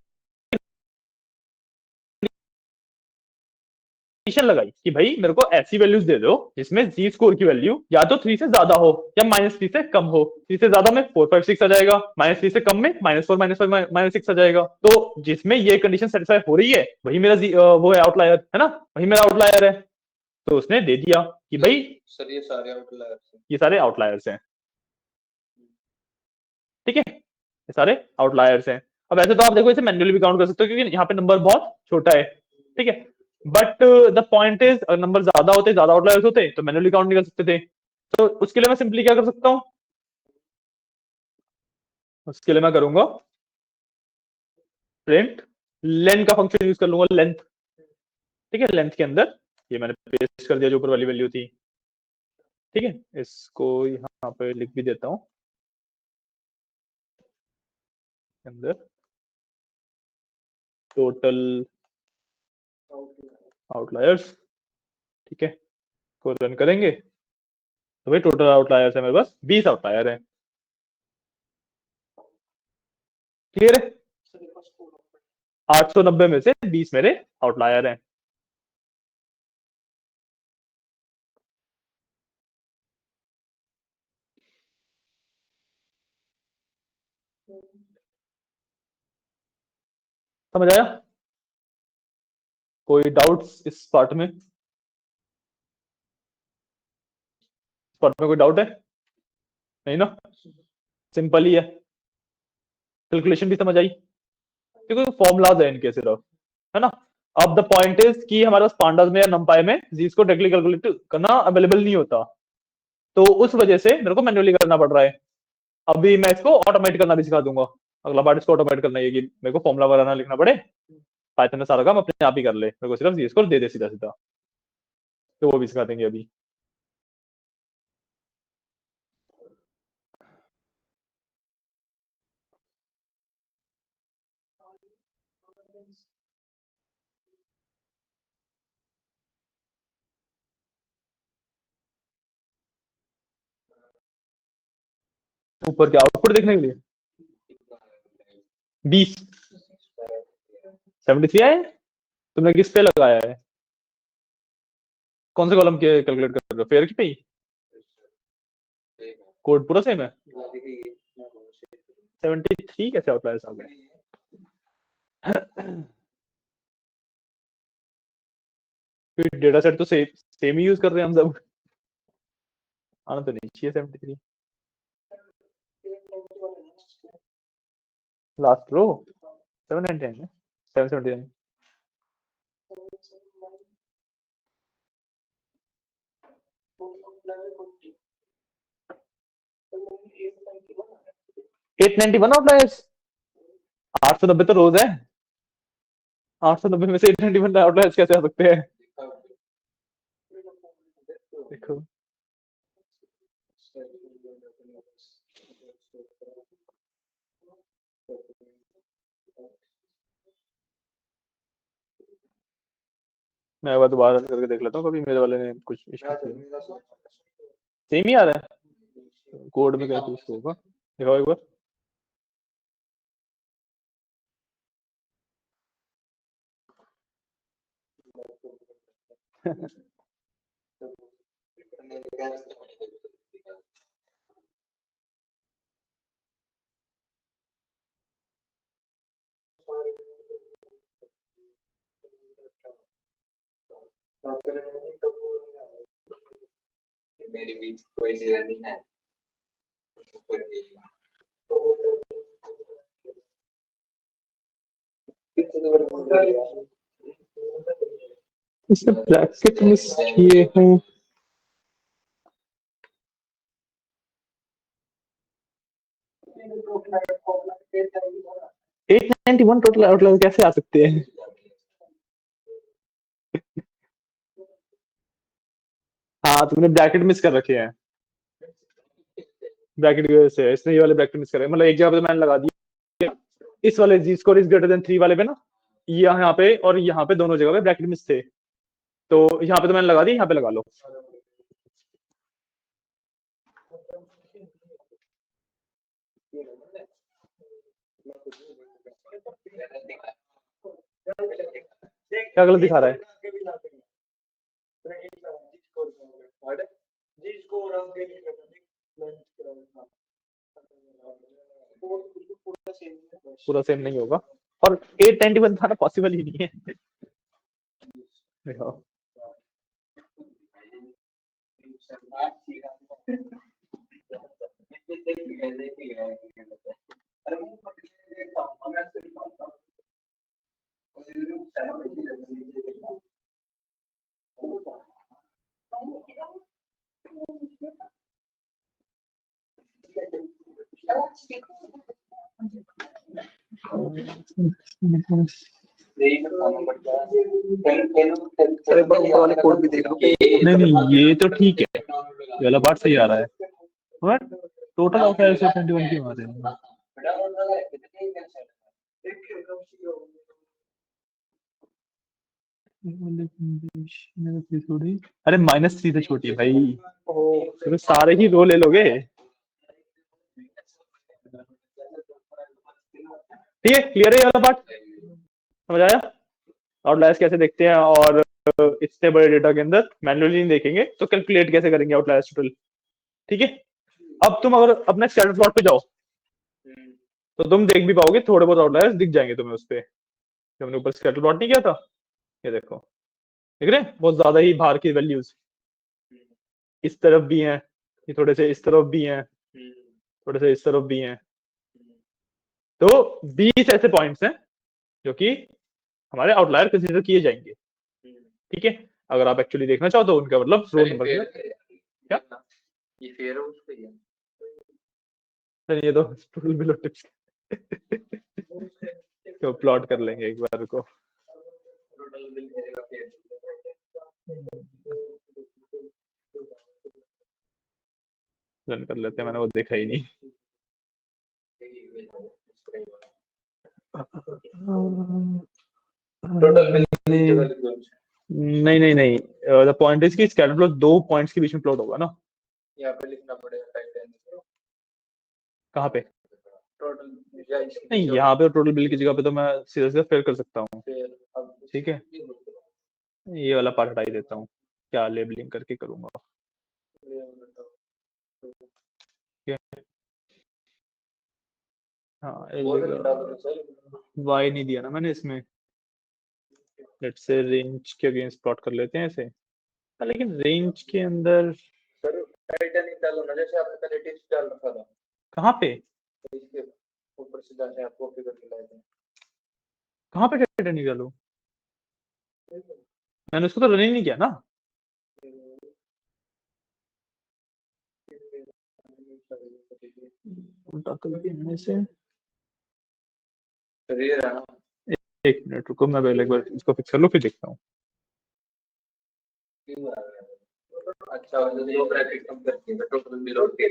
कंडीशन लगाई कि भाई मेरे को ऐसी वैल्यूज दे दो जिसमें जी स्कोर की वैल्यू या तो 3 से ज्यादा हो या -3 से कम हो। 3 से ज्यादा में 4 5 6 आ जाएगा, -3 से कम में -4 -5 -6 आ जाएगा। तो जिसमें ये कंडीशन सेटिस्फाई हो रही है वही मेरा वो है आउटलायर, है ना, वही मेरा आउटलायर है। तो उसने दे दिया कि भाई सर ये सारे आउटलायर्स हैं। ये सारे आउटलायर्स हैं, ठीक है, ये सारे आउटलायर्स हैं। अब ऐसे तो आप देखो इसे मैन्युअली भी काउंट कर सकते हो क्योंकि यहाँ पे नंबर बहुत छोटा है, ठीक है। बट द पॉइंट इज अगर नंबर ज्यादा होते, ज्यादा आउटलायर्स होते तो मैन्युअली काउंट नहीं कर सकते थे। तो उसके लिए मैं सिंपली क्या कर सकता हूँ, उसके लिए मैं करूंगा प्रिंट लेंथ का फंक्शन यूज कर लूंगा, लेंथ, ठीक है। लेंथ के अंदर ये मैंने पेस्ट कर दिया जो ऊपर वाली वैल्यू थी, ठीक है। इसको यहाँ पे लिख भी देता हूँ अंदर टोटल आउटलायर्स, ठीक है। को रन करेंगे तो भाई टोटल आउटलायर्स है मेरे पास 20 आउटलायर है, क्लियर है। 890 में से 20 मेरे आउटलायर हैं। समझ आया? कोई डाउट्स इस पार्ट में? इस पार्ट में कोई डाउट है? नहीं ना, सिंपल ही है। कैलकुलेशन भी समझ आई क्योंकि फॉर्मुलाज है इनके सिर्फ, है ना। अब द पॉइंट इज कि हमारे पास पांडास में या नंपाई में जीस को डायरेक्टली कैलकुलेट करना अवेलेबल नहीं होता, तो उस वजह से मेरे को मैन्युअली करना पड़ रहा है। अभी मैं इसको ऑटोमेट करना भी सिखा दूंगा। अगला पार्ट इसको ऑटोमेट करना है कि मेरे को फॉर्मुला वगैरह ना लिखना पड़े, पाइथन में सारा काम अपने आप ही कर ले, मेरे को सिर्फ जीएस को दे दे सीधा सीधा। तो वो भी सिखा देंगे अभी। ऊपर के आउटपुट देखने के लिए 20 73 आए। तुमने किस पे लगाया है? कौन से कॉलम के कैलकुलेट कर रहे हो, फेयर की पे ही? कोड पूरा सेम है। 73 कैसे आउटलायर्स आ गए? फिर डेटा सेट तो सेम ही यूज कर रहे हैं हम सब, आना तो नहीं चाहिए 73। लास्ट रो 799 है, 779। 891 आउटलायर्स, 890 तो रोज है। 890 में से 891 आउटलायर्स कैसे आ सकते हैं? देखो मैं एक बार दोबारा करके देख लेता हूँ, कभी मेरे वाले ने कुछ इशू किया। सेम ही आ रहा है कोड में, क्या कुछ होगा, दिखाओ एक बार। मेरे बीच कोई चीज नहीं है। इसमें ब्रैकेट मिस किए हैं। एट 91 टोटल आउटलायर कैसे आ सकते हैं? हाँ, तुमने ब्रैकेट मिस कर रखे हैं, ब्रैकेट की वजह से इसने ये वाले ब्रैकेट मिस करे, मतलब एक जगह पे तो मैंने लगा दिया इस वाले जी स्कोर इज ग्रेटर देन 3 वाले पे ना, यहाँ पे और यहाँ पे दोनों जगह पे ब्रैकेट मिस थे, तो यहाँ पे तो मैंने लगा दी, यहाँ पे लगा लो। क्या गलत दिखा रहा है? पूरा सेम नहीं होगा, और 891 था ना, पॉसिबल ही नहीं है। देखो अरे ऊपर वाले कोड भी देख लो। नहीं नहीं, ये तो ठीक है, ये वाला पार्ट सही आ रहा है, बट टोटल आउटलायर से 21 क्यों आ रहे हैं? थोड़ी, अरे -3 से छोटी है भाई, तो सारे ही रो ले लोगे। ठीक है, क्लियर है ये वाला पार्ट, समझ आया? आउटलायर्स कैसे देखते हैं, और इतने बड़े डेटा के अंदर मैन्युअली नहीं देखेंगे तो कैलकुलेट कैसे करेंगे आउटलायर्स टोटल। ठीक है, अब तुम अगर अपने स्कैटर प्लॉट पे जाओ तो तुम देख भी पाओगे, थोड़े बहुत आउटलायर्स दिख जाएंगे तुम्हें उस पे, जो हमने ऊपर स्कैटर प्लॉट नहीं किया था, ये देखो, देख रहे हैं बहुत ज्यादा ही बाहर की वैल्यूज इस तरफ भी हैं, ये थोड़े से इस तरफ भी हैं, थोड़े से इस तरफ भी हैं, तो 20 ऐसे पॉइंट्स हैं जो कि हमारे आउटलायर कंसीडर किए जाएंगे। ठीक है, अगर आप एक्चुअली देखना चाहो तो उनका मतलब रोल नंबर क्या, ये फेयर है उसपे ही है। नहीं, ये तो टोटल बिलो टिप्स तो प्लॉट कर लेंगे एक बार को। टोटल बिल मेरा फेयर रन कर लेते हैं, मैंने वो देखा ही नहीं। टोटल बिल की जगह लिख दो। नहीं नहीं नहीं, द पॉइंट इज कि स्कैटर प्लॉट दो पॉइंट्स के बीच में प्लॉट होगा ना। यहाँ पे लिखना पड़ेगा टाइप कहाँ पे? टोटल या इसके नहीं, पीछे यहाँ पे टोटल बिल की जगह पे तो मैं सीधा सीधा फिल कर सकता हूँ। फिर अब ठीक है, ये वाला पार्ट हटा ही देता हूँ, क्या लेबलिंग करके करूंगा। ठीक है, हाँ, वाई नहीं दिया ना मैंने इसमें, लेट्स से रेंज के अगेंस्ट प्लॉट कर लेते हैं ऐसे। लेकिन रेंज के अंदर सर टाइटनिक डालो ना, जैसे आपने पहले टिप्स डाल रखा था कहाँ पे, इसके ऊपर से जाके आप कॉपी करके लाए थे। कहाँ पे डेटा निकालो, मैंने उसको तो रन ही नहीं किया ना। उल्टा करके इनमें से रे रहा। एक मिनट रुको, मैं पहले एक बार इसको फिक्स कर लूं फिर देखता हूँ। अच्छा दो ब्रैकेट कम करके टोटल बिलो के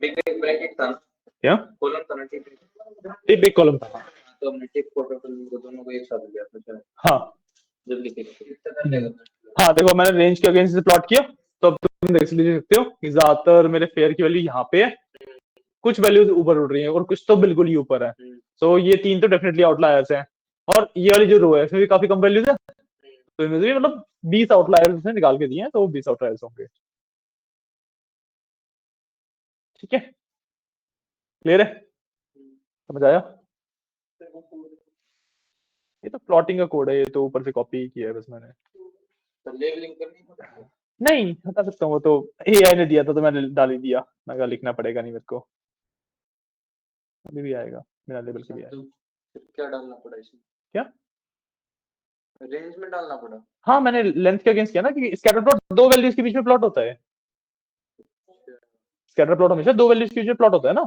बिग ब्रैकेट था क्या कॉलम था ना टिक टिप एक कॉलम था। तो हमने टिक को टोटल को दोनों को एक साथ लिया था हाँ जब लिखे कितना कर लेगा हाँ देखो मैंने रेंज के अगेंस्ट से प्लॉट किया, तो अब तुम देख सकते हो कि ज्यादातर मेरे फेयर की वैल्यू यहाँ पे है, कुछ वैल्यूज ऊपर उड़ रही है और कुछ तो बिल्कुल ही ऊपर है। तो ये तीन तो डेफिनेटली आउटलायर्स हैं, और ये वाली जो रो है इसमें भी काफी कम वैल्यूज है, तो इनमें से भी मतलब 20 आउटलायर्स उसने निकाल के दिए हैं, तो वो 20 आउटलायर्स होंगे। ठीक है, क्लियर है, समझ आया? ये तो प्लॉटिंग का कोड है, ये तो ऊपर से कॉपी किया है बस मैंने। तो लेबलिंग करनी पड़ेगी नहीं हटा सकता हूँ, वो तो एआई ने दिया था तो मैंने डाल ही दिया, मैं कहा लिखना पड़ेगा नहीं मेरे को, अभी भी आएगा मेरा लेबल के भी आएगा। तो क्या डालना पड़ा इसमें क्या रेंज में डालना पड़ा हाँ मैंने लेंथ के अगेंस्ट किया ना, कि स्कैटर प्लॉट दो वैल्यूज के बीच में प्लॉट होता है, स्कैटर प्लॉट हमेशा दो वैल्यूज के बीच में प्लॉट होता है ना,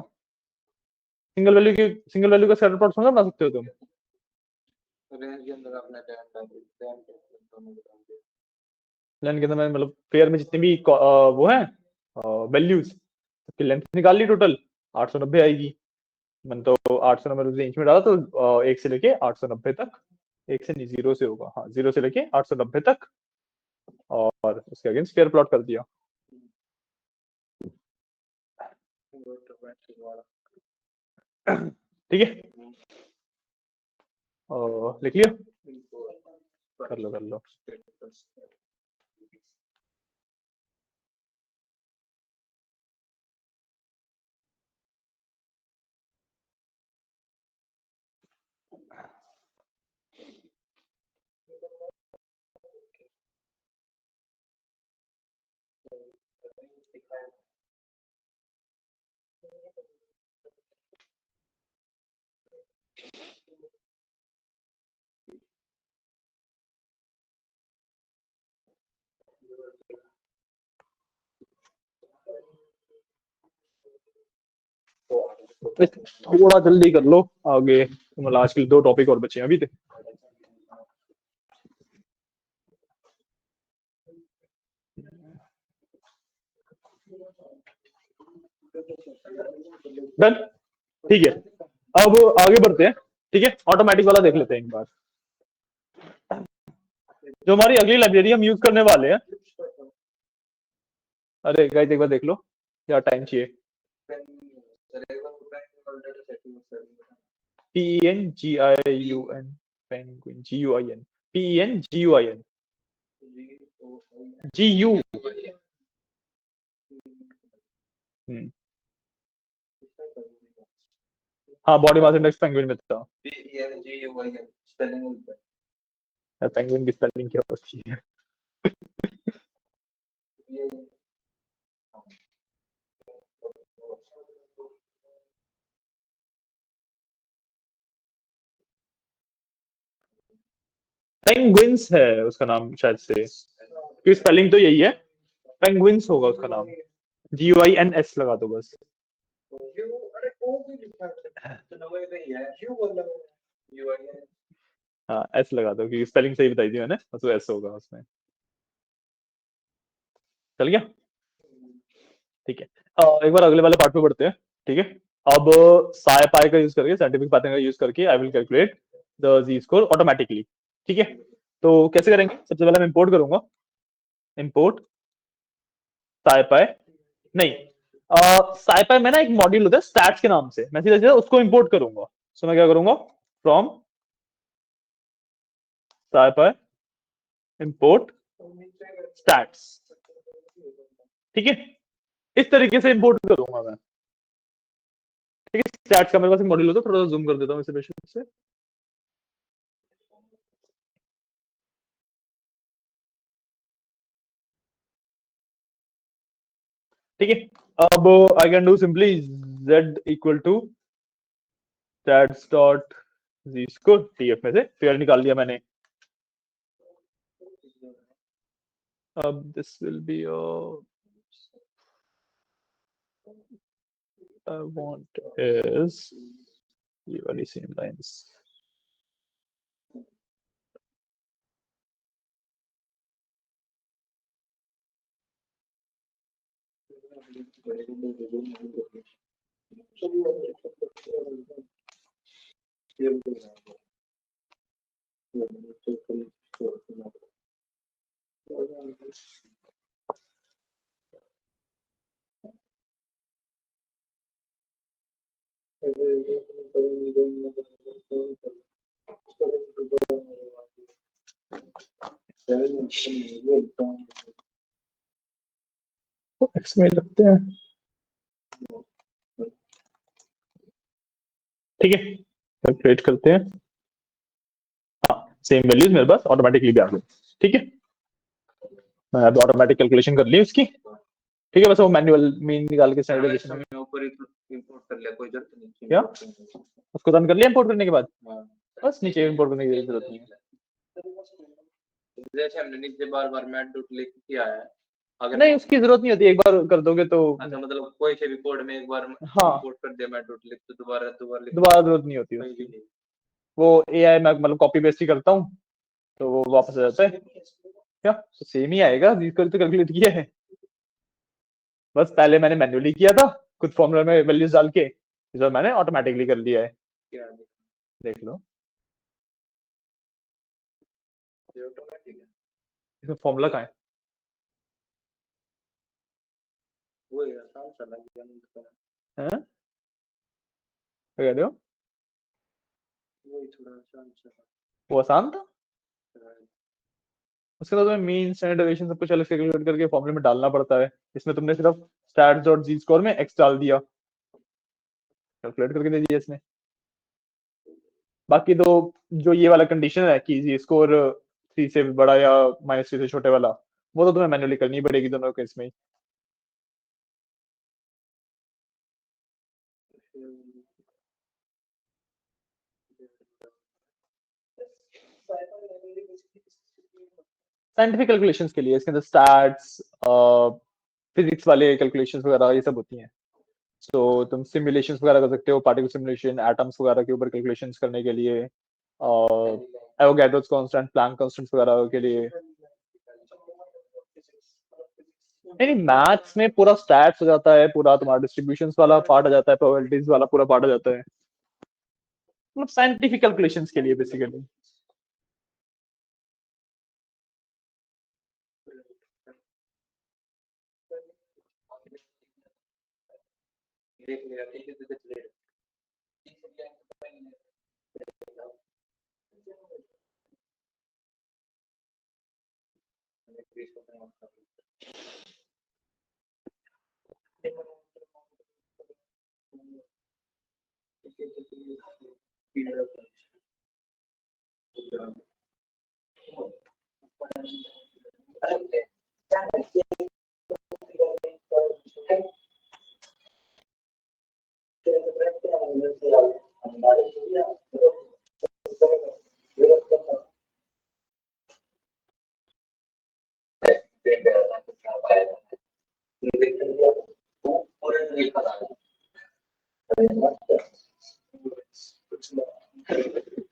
सिंगल वैल्यू का स्कैटर प्लॉट समझ बना सकते हो तुम। रेंज के अंदर अपना टैन डाल दिया दोनों को डाल दिया लेंथ के अंदर मैंने मतलब पेयर में जितने भी वो है वैल्यूज उसकी लेंथ निकाल ली, टोटल 890 आएगी। मैंने तो 890 रेंज में डाला, तो एक से लेके 890 तक, एक से नहीं जीरो से होगा, हाँ जीरो से लेके 890 तक, और उसके अगेंस्ट पेयर प्लॉट कर दिया। ठीक है, लिख लिया, कर लो कर लो। थोड़ा जल्दी कर लो आगे, मतलब आज के लिए 2 टॉपिक और बचे हैं अभी। डन, ठीक है, अब आगे बढ़ते हैं। ठीक है, ऑटोमेटिक वाला देख लेते हैं एक बार। जो हमारी अगली लाइब्रेरी हम यूज करने वाले हैं, अरे गाइस एक बार देख लो क्या टाइम चाहिए। PENGIUN, penguin GUIN, PENGUIN GU। हाँ बॉडी मास इंडेक्स पेंगुइन में था, पेंगुइन की स्पेलिंग क्या होती है? पेंगुइन्स है उसका नाम शायद से, क्योंकि स्पेलिंग तो यही है, पेंगुइन्स होगा उसका नाम, GUINS लगा दो बस। हाँ एस लगा दो, क्योंकि स्पेलिंग सही बताई थी मैंने, तो एस होगा उसमें। चल गया, ठीक है। एक बार अगले वाले पार्ट पे बढ़ते हैं। ठीक है, अब SciPy का यूज करके, साइंटिफिक पैटर्न का यूज करके I will calculate the Z score automatically. ठीक है, तो कैसे करेंगे? सबसे पहले मैं इंपोर्ट करूंगा, इंपोर्ट SciPy, नहीं SciPy में ना एक मॉड्यूल होता है स्टैट्स के नाम से, मैं सीधा सीधा उसको इंपोर्ट करूंगा। सो मैं क्या करूंगा, फ्रॉम SciPy इंपोर्ट स्टैट्स। ठीक है, इस तरीके से इंपोर्ट करूंगा मैं। ठीक है, स्टैट्स का मेरे पास एक मॉड्यूल होता है, थोड़ा सा जूम कर देता हूँ इसे बेशक से। ठीक है, अब I can do simply z equal to stats dot Z score, TF में से फेयर निकाल लिया मैंने। अब this will be I want is ये वाली same lines. इसमें लगते हैं, ठीक है, कैलकुलेट करते हैं। हाँ, सेम वैल्यूज मेरे पास ऑटोमेटिकली भी आ गई, ठीक है। मैंने अभी ऑटोमेटिक कैलकुलेशन कर ली उसकी, ठीक है। बस वो मैनुअल मीन निकाल के स्टैंडर्डाइजेशन में ऊपर इंपोर्ट कर लिया, कोई जरूरत नहीं क्या उसको रन कर लिया इंपोर्ट करने के बाद, हाँ। बस नीचे इंपोर्ट करने की जरूरत नहीं है। जैसे हमने नीचे बार-बार मैट डॉट लिख किया है, अगर नहीं उसकी जरूरत नहीं होती, एक बार कर दोगे तो। अच्छा, मतलब कोई से भी कोड में एक बार हाँ इंपोर्ट कर दिया मैट डॉट लिख, तो दोबारा लिख, दोबारा जरूरत नहीं होती कोई उसकी। भी नहीं। वो एआई में मतलब कॉपी पेस्ट ही करता हूँ तो वो वापस आ जाता है। क्या तो सेम ही आएगा जिसको तो कैलकुलेट किया है, बस पहले मैंने मैन्युअली किया था कुछ फॉर्मूला में वैल्यूज डाल के, इस बार मैंने ऑटोमेटिकली कर लिया है। क्या देख लो ये ऑटोमेटिक है, इसमें फॉर्मूला कहाँ है, वो है आसान सा लग गया मुझको, हैं? क्या कह रहे हो? वो थोड़ा आसान सा वो आसान था, है। उसके बाद तुम्हें मीन स्टैंडर्ड डेविएशन सब कुछ अलग से कैलकुलेट करके फॉर्मूले में डालना पड़ता है। इसमें तुमने सिर्फ स्टैट्स डॉट जी स्कोर में एक्स डाल दिया, कैलकुलेट करके दे दिया इसने। बाकी तो जो ये वाला कंडीशन है कि जी स्कोर 3 से बड़ा या -3 से छोटे वाला, वो तो तुम्हें मैन्युअली करनी पड़ेगी दोनों केस में ही। साइंटिफिक कैलकुलेशंस के लिए इसके अंदर स्टैट्स, फिजिक्स वाले कैलकुलेशंस वगैरह ये सब होती हैं। तो तुम सिमुलेशंस वगैरह कर सकते हो, पार्टिकल सिमुलेशन, एटम्स वगैरह के ऊपर कैलकुलेशंस करने के लिए, एवोगैड्रोस कांस्टेंट, प्लैंक कांस्टेंट्स वगैरह के लिए। नहीं मैथ्स में पूरा स्टैट्स हो जाता है, पूरा तुम्हारा डिस्ट्रीब्यूशंस वाला पार्ट आ जाता है, प्रोबेबिलिटीज वाला पूरा पार्ट आ जाता है, मतलब साइंटिफिक कैलकुलेशंस के लिए बेसिकली। देख लिया, ठीक है, तो देख लिया।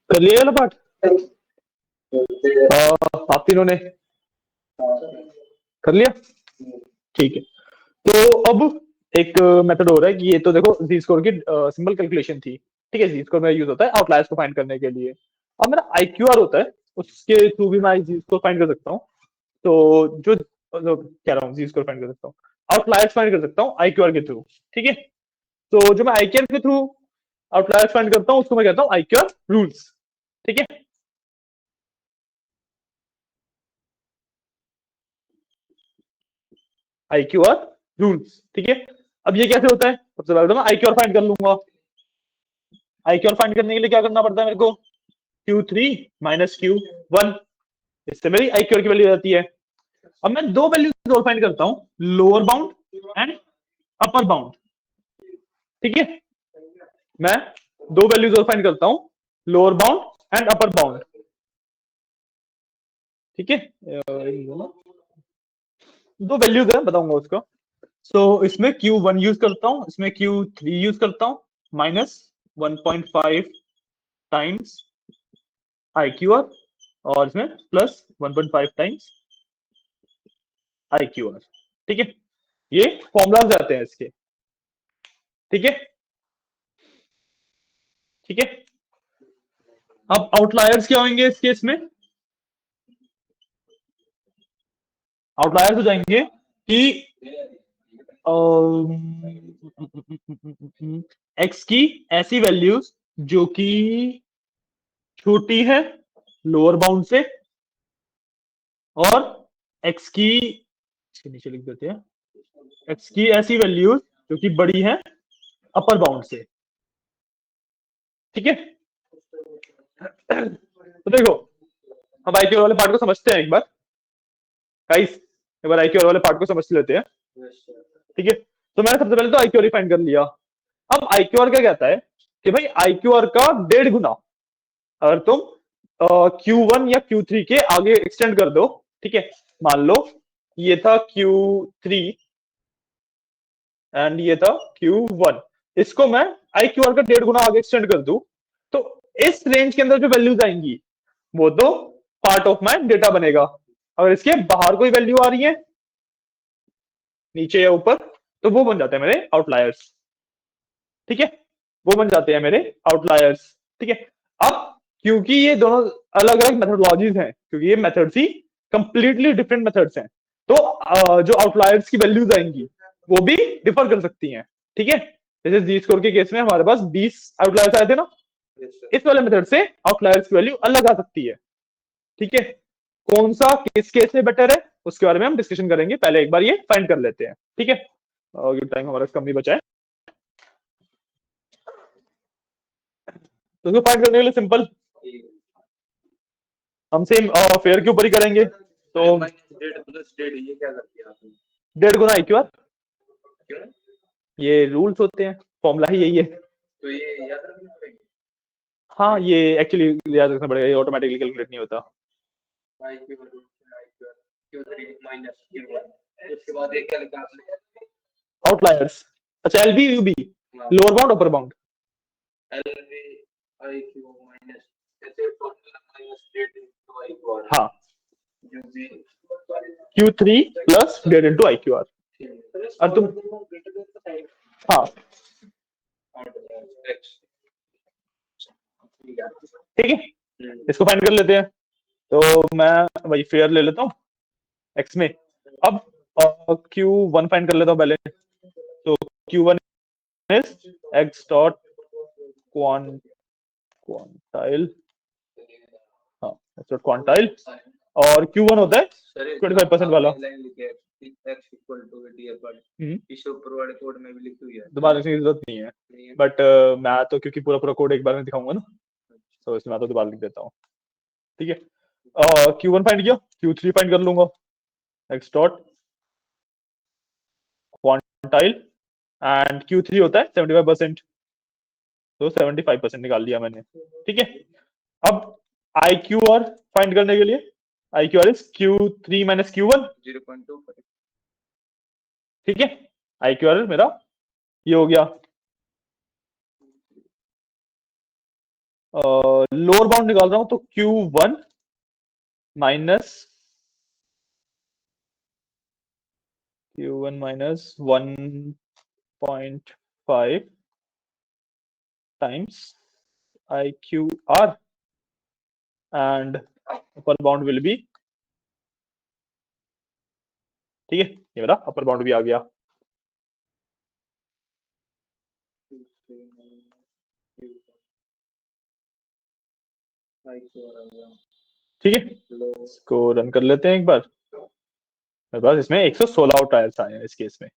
कर लिया वाला पार्ट आप तीनों ने कर लिया, ठीक है। तो अब एक मेथड हो रहा है कि ये तो देखो जी स्कोर की सिंपल कैलकुलेशन थी, ठीक है। जी स्कोर में यूज होता है आउटलायर्स को फाइंड करने के लिए। अब मेरा आईक्यूआर होता है, उसके थ्रू भी मैं जी स्कोर फाइंड कर सकता हूँ। तो जो कह रहा हूँ जी स्कोर फाइंड कर सकता हूँ, आउटलायर्स फाइंड कर सकता हूँ आईक्यूआर के थ्रू, ठीक है। तो जो मैं आईक्यूआर के थ्रू आउटलायर्स फाइंड करता हूँ उसको मैं कहता हूँ आईक्यूआर रूल्स, ठीक है। आईक्यूआर रूल्स, ठीक है। अब ये कैसे होता है, सबसे पहले तो मैं आईक्यूआर फाइंड कर लूंगा। आईक्यूआर फाइंड करने के लिए क्या करना पड़ता है मेरे को, Q3 - Q1, इससे मेरी आईक्यूआर की वैल्यू आती है। अब मैं दो वैल्यूज और फाइंड करता हूं, lower bound and upper bound, ठीक है। मैं दो वैल्यूज और फाइंड करता हूं, lower bound and upper bound, ठीक है। दो वैल्यूज है, बताऊंगा उसको। सो इसमें Q1 यूज करता हूं, इसमें Q3 यूज करता हूं, माइनस 1.5 टाइम्स IQR, और इसमें प्लस 1.5 टाइम्स IQR। ठीक है, ये फॉर्मूलाज आते हैं इसके। ठीक है, ठीक है। अब आउटलायर्स क्या होंगे इस केस में? आउटलायर्स हो जाएंगे कि एक्स की ऐसी वैल्यूज जो कि छोटी है लोअर बाउंड से, और एक्स की, इसके नीचे लिख देते हैं, एक्स की ऐसी वैल्यूज जो कि बड़ी है अपर बाउंड से। ठीक है, तो देखो हम IQR वाले पार्ट को समझते हैं एक बार गाइस, एक बार IQR वाले पार्ट को समझ लेते हैं। ठीक है, तो मैंने सबसे पहले तो IQR फाइंड कर लिया। अब IQR क्या कहता है कि भाई IQR का 1.5 गुना अगर तुम Q1 या Q3 के आगे एक्सटेंड कर दो, ठीक है, मान लो ये था Q3 एंड ये था Q1, इसको मैं IQR का 1.5 गुना आगे एक्सटेंड कर दूं, तो इस रेंज के अंदर जो वैल्यूज आएंगी वो तो पार्ट ऑफ माई डेटा बनेगा। अगर इसके बाहर कोई वैल्यू आ रही है नीचे या ऊपर, तो वो बन जाते हैं मेरे आउटलायर्स। ठीक है, वो बन जाते हैं मेरे आउटलायर्स। ठीक है, अब क्योंकि ये दोनों अलग अलग मेथडोलॉजीज हैं, क्योंकि ये मेथड्स ही कंप्लीटली डिफरेंट मेथड्स हैं, तो जो आउटलायर्स की वैल्यूज आएंगी वो भी डिफर कर सकती हैं। ठीक है, जैसे जी स्कोर के केस में हमारे पास 20 आउटलायर्स आए थे ना, इस वाले मेथड से आउटलायर्स की वैल्यू अलग आ सकती है। ठीक है, कौन सा किस केस में बेटर है उसके बारे में हम डिस्कशन करेंगे, पहले एक बार ये फाइंड कर लेते हैं। ठीक है, और ये टाइम हमारा कम ही बचा है, तो इसको फाइंड करने के लिए सिंपल हम सेम फेयर के ऊपर ही करेंगे। तो डेढ़ प्लस डेढ़ ये क्या कर दिया आपने? 1.5 गुना IQR, क्यों? ये रूल्स होते हैं, फॉर्मूला ही यही है। तो ये याद रखना पड़ेगा। हाँ, ये एक्चुअली याद रखना पड़ेगा, ये ऑटोमेटिकली कैलकुलेट नहीं होता। Q3 माइनस Q1, उसके बाद एक क्या लिखा आपने? आउटलायर्स, अच्छा LB UB, lower bound upper bound. LV IQ minus ऐसे फॉर्मूला माइनस डेढ़ इंटू IQR, हाँ, UV Q3 plus 1.5 into IQR। और तुम, हाँ ठीक है, इसको फाइंड कर लेते हैं। तो मैं वही फेयर ले लेता हूँ एक्स में। अब Q1 फाइंड कर लेता हूँ पहले, तो Q1 is x dot quantile, हाँ एक्स डॉट क्वांटाइल, और Q1 होता है 25% वाला। x इक्वल टू इस ऊपर वाले कोड में भी लिखी हुई है, दोबारा लिखने की जरूरत नहीं है, बट मैं तो क्योंकि पूरा पूरा कोड एक बार में दिखाऊंगा ना, तो इसलिए मैं तो दोबारा लिख देता हूँ। ठीक है, Q1 फाइंड किया, Q3 फाइंड कर लूंगा, x dot quantile, and Q3 होता है 75%, तो 75% निकाल लिया मैंने। ठीक है, अब IQR फाइंड करने के लिए IQR is Q3 minus Q1, 0.2। ठीक है, IQR मेरा ये हो गया। लोअर बाउंड निकाल रहा हूं, तो Q1 minus 1.5 times IQR, and upper bound will be, ठीक है, ये मेरा अपर बाउंड भी आ गया। ठीक है, इसको रन कर लेते हैं एक बार। मेरे पास इसमें 116 ट्रायल्स आए हैं इस केस में।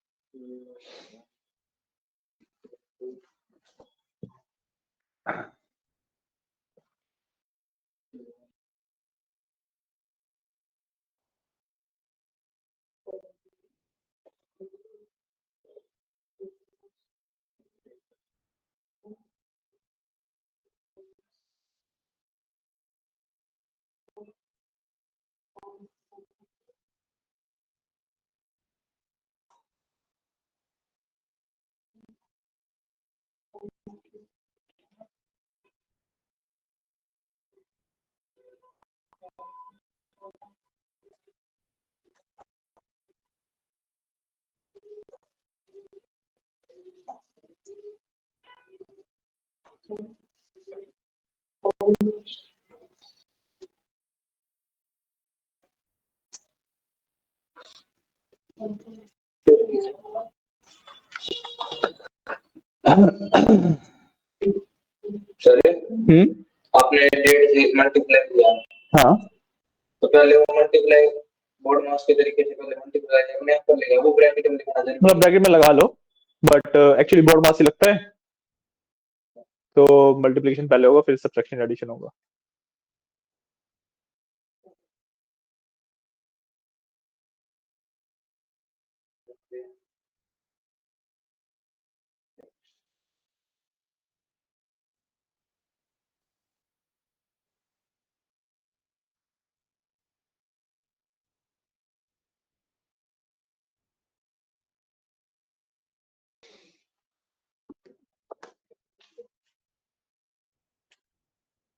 सर हम्म, आपने 1.5 से मल्टीप्लाई किया, हाँ तो पहले वो मल्टीप्लाई बोर्ड मास के तरीके से पहले मल्टीप्लाई अपने आप कर लेगा, वो ब्रैकेट में लिखना जरूरी मतलब ब्रैकेट में लगा लो, बट एक्चुअली बोर्ड मास ही लगता है, तो मल्टीप्लिकेशन पहले होगा फिर सब्ट्रैक्शन एडिशन होगा।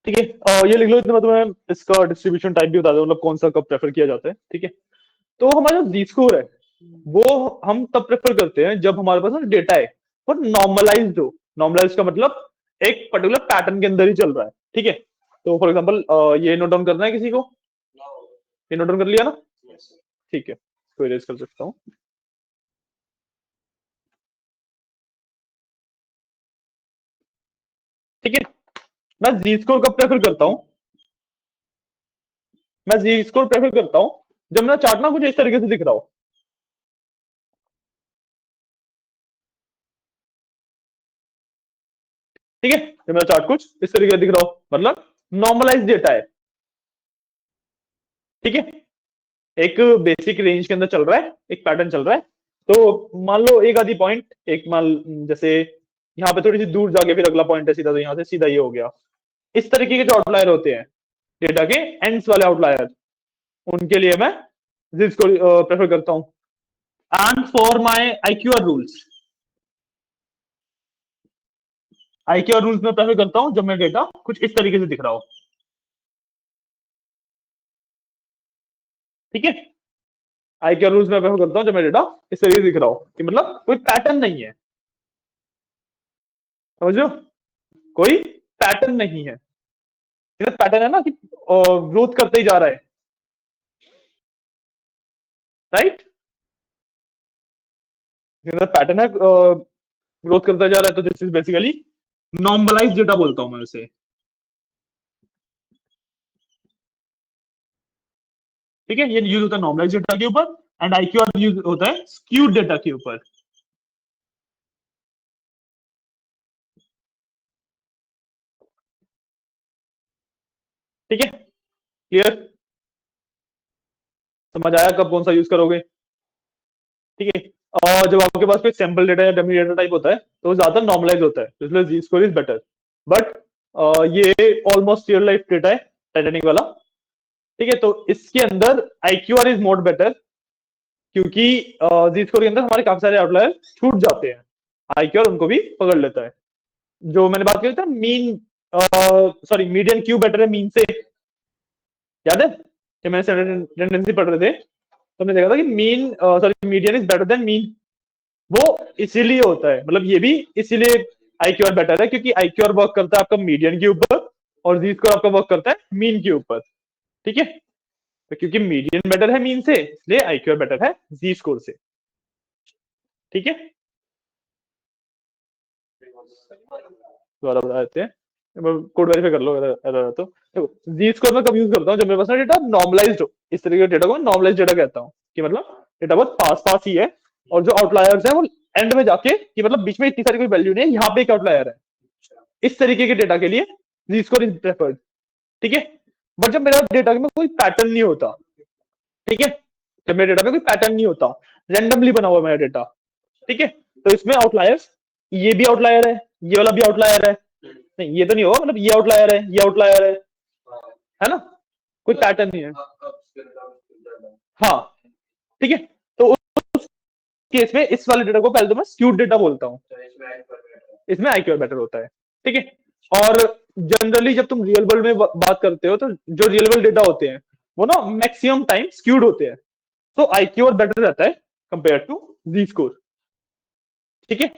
ठीक है, ये लिख लो, इतना मैं तुम्हें इसका डिस्ट्रीब्यूशन टाइप भी बता दूं, मतलब कौन सा कब प्रेफर किया जाता है। ठीक है, तो हमारा जो जी स्कोर है वो हम तब प्रेफर करते हैं जब हमारे पास ना डेटा है और नॉर्मलाइज्ड हो। नॉर्मलाइज्ड का मतलब एक पर्टिकुलर पैटर्न के अंदर ही चल रहा है। ठीक है, तो फॉर एग्जांपल ये नोट डाउन करना है किसी को, ये नोट डाउन कर लिया ना? ठीक है, तो इरेज कर सकता हूँ। ठीक है, मैं जी स्कोर कब प्रेफर करता हूँ? मैं जी स्कोर प्रेफर करता हूँ जब मेरा चार्ट ना कुछ इस तरीके से दिख रहा हो। ठीक है, जब मेरा चार्ट कुछ इस तरीके से दिख रहा हो मतलब नॉर्मलाइज डेटा है। ठीक है, एक बेसिक रेंज के अंदर चल रहा है, एक पैटर्न चल रहा है। तो मान लो एक आधी पॉइंट, एक मान जैसे यहाँ पे थोड़ी सी दूर जाके फिर अगला पॉइंट है सीधा, तो यहाँ से सीधा ये हो गया। इस तरीके के जो आउटलायर होते हैं, डेटा के एंड्स वाले आउटलायर, उनके लिए मैं जिसको प्रेफर करता हूँ। And for my IQR rules, IQR rules में प्रेफर करता हूँ जब मेरा डेटा कुछ इस तरीके से दिख रहा हो। ठीक है, आईक्यूआर रूल्स में प्रेफर करता हूँ जब मेरा डेटा इस तरीके से दिख रहा हो कि मतलब कोई पैटर्न नहीं है। समझ लो, कोई पैटर्न नहीं है। पैटर्न है ना कि ग्रोथ करते ही जा रहा है, राइट? पैटर्न है, ग्रोथ करता जा रहा है, तो this is basically normalise data बोलता हूं मैं उसे। ठीक है, ये यूज होता है नॉर्मलाइज डेटा के ऊपर, एंड आईक्यूआर यूज होता है स्क्यूड डेटा के ऊपर। ठीक है, क्लियर? समझ आया कब कौन सा यूज करोगे? ठीक है, और जब आपके पास कोई सैंपल डेटा या डमी डेटा टाइप होता है तो वो ज्यादा नॉर्मलाइज होता है, तो इसलिए जी स्कोर इज बेटर। बट ये ऑलमोस्ट रियल लाइफ डेटा है, टाइटैनिक वाला। ठीक है, तो इसके अंदर आईक्यूआर इज मोर बेटर, क्योंकि जी स्कोर के अंदर हमारे काफी सारे आउटलायर छूट जाते हैं, आईक्यूआर उनको भी पकड़ लेता है। जो मैंने बात की था मीन, सॉरी मीडियन क्यों बेटर है मीन से, याद है कि मैंने टेंडेंसी पढ़ रहे थे तो हमने देखा था कि mean, sorry median is better than mean. वो इसीलिए होता है, मतलब ये भी इसीलिए आईक्यूआर बेटर है क्योंकि आईक्यूआर वर्क करता है आपका मीडियन के ऊपर और जी स्कोर आपका वर्क करता है मीन के ऊपर। ठीक है, तो क्योंकि मीडियन बेटर है मीन से, इसलिए आईक्यूआर बेटर है जी स्कोर से। ठीक है, दोबारा बता देते हैं, कोड वेरीफाई कर लो अगर error है तो। देखो जी स्कोर में कब यूज करता हूँ जब मेरे पास ना डेटा नॉर्मलाइज्ड हो, इस तरीके के डेटा को नॉर्मलाइज्ड डेटा कहता हूँ कि मतलब डेटा बहुत पास पास ही है और जो आउटलायर्स है वो एंड में जाके कि मतलब बीच में इतनी सारी कोई वैल्यू नहीं है, यहाँ पे एक आउटलायर है। इस तरीके के डेटा के लिए जी स्कोर इज प्रेफर्ड। ठीक है, बट जब मेरा डेटा में कोई पैटर्न नहीं होता, ठीक है, जब मेरे डेटा में कोई पैटर्न नहीं होता, रेंडमली बना हुआ मेरा डेटा, ठीक है, तो इसमें आउटलायर्स, ये भी आउटलायर है, ये वाला भी आउटलायर है, नहीं ये तो नहीं होगा, मतलब ये आउटलायर है, ये आउटलायर है ना, कोई पैटर्न नहीं है। हाँ, ठीक है, तो उस केस में इस वाले डेटा को पहले तो मैं स्क्यूड डेटा बोलता हूँ, इसमें आईक्यू बेटर होता है। ठीक है, और जनरली जब तुम रियल वर्ल्ड में बात करते हो तो जो रियल वर्ल्ड डेटा होते हैं वो ना मैक्सिमम टाइम स्क्यूड होते हैं, तो आईक्यू और बेटर रहता है कंपेयर टू जी स्कोर। ठीक है,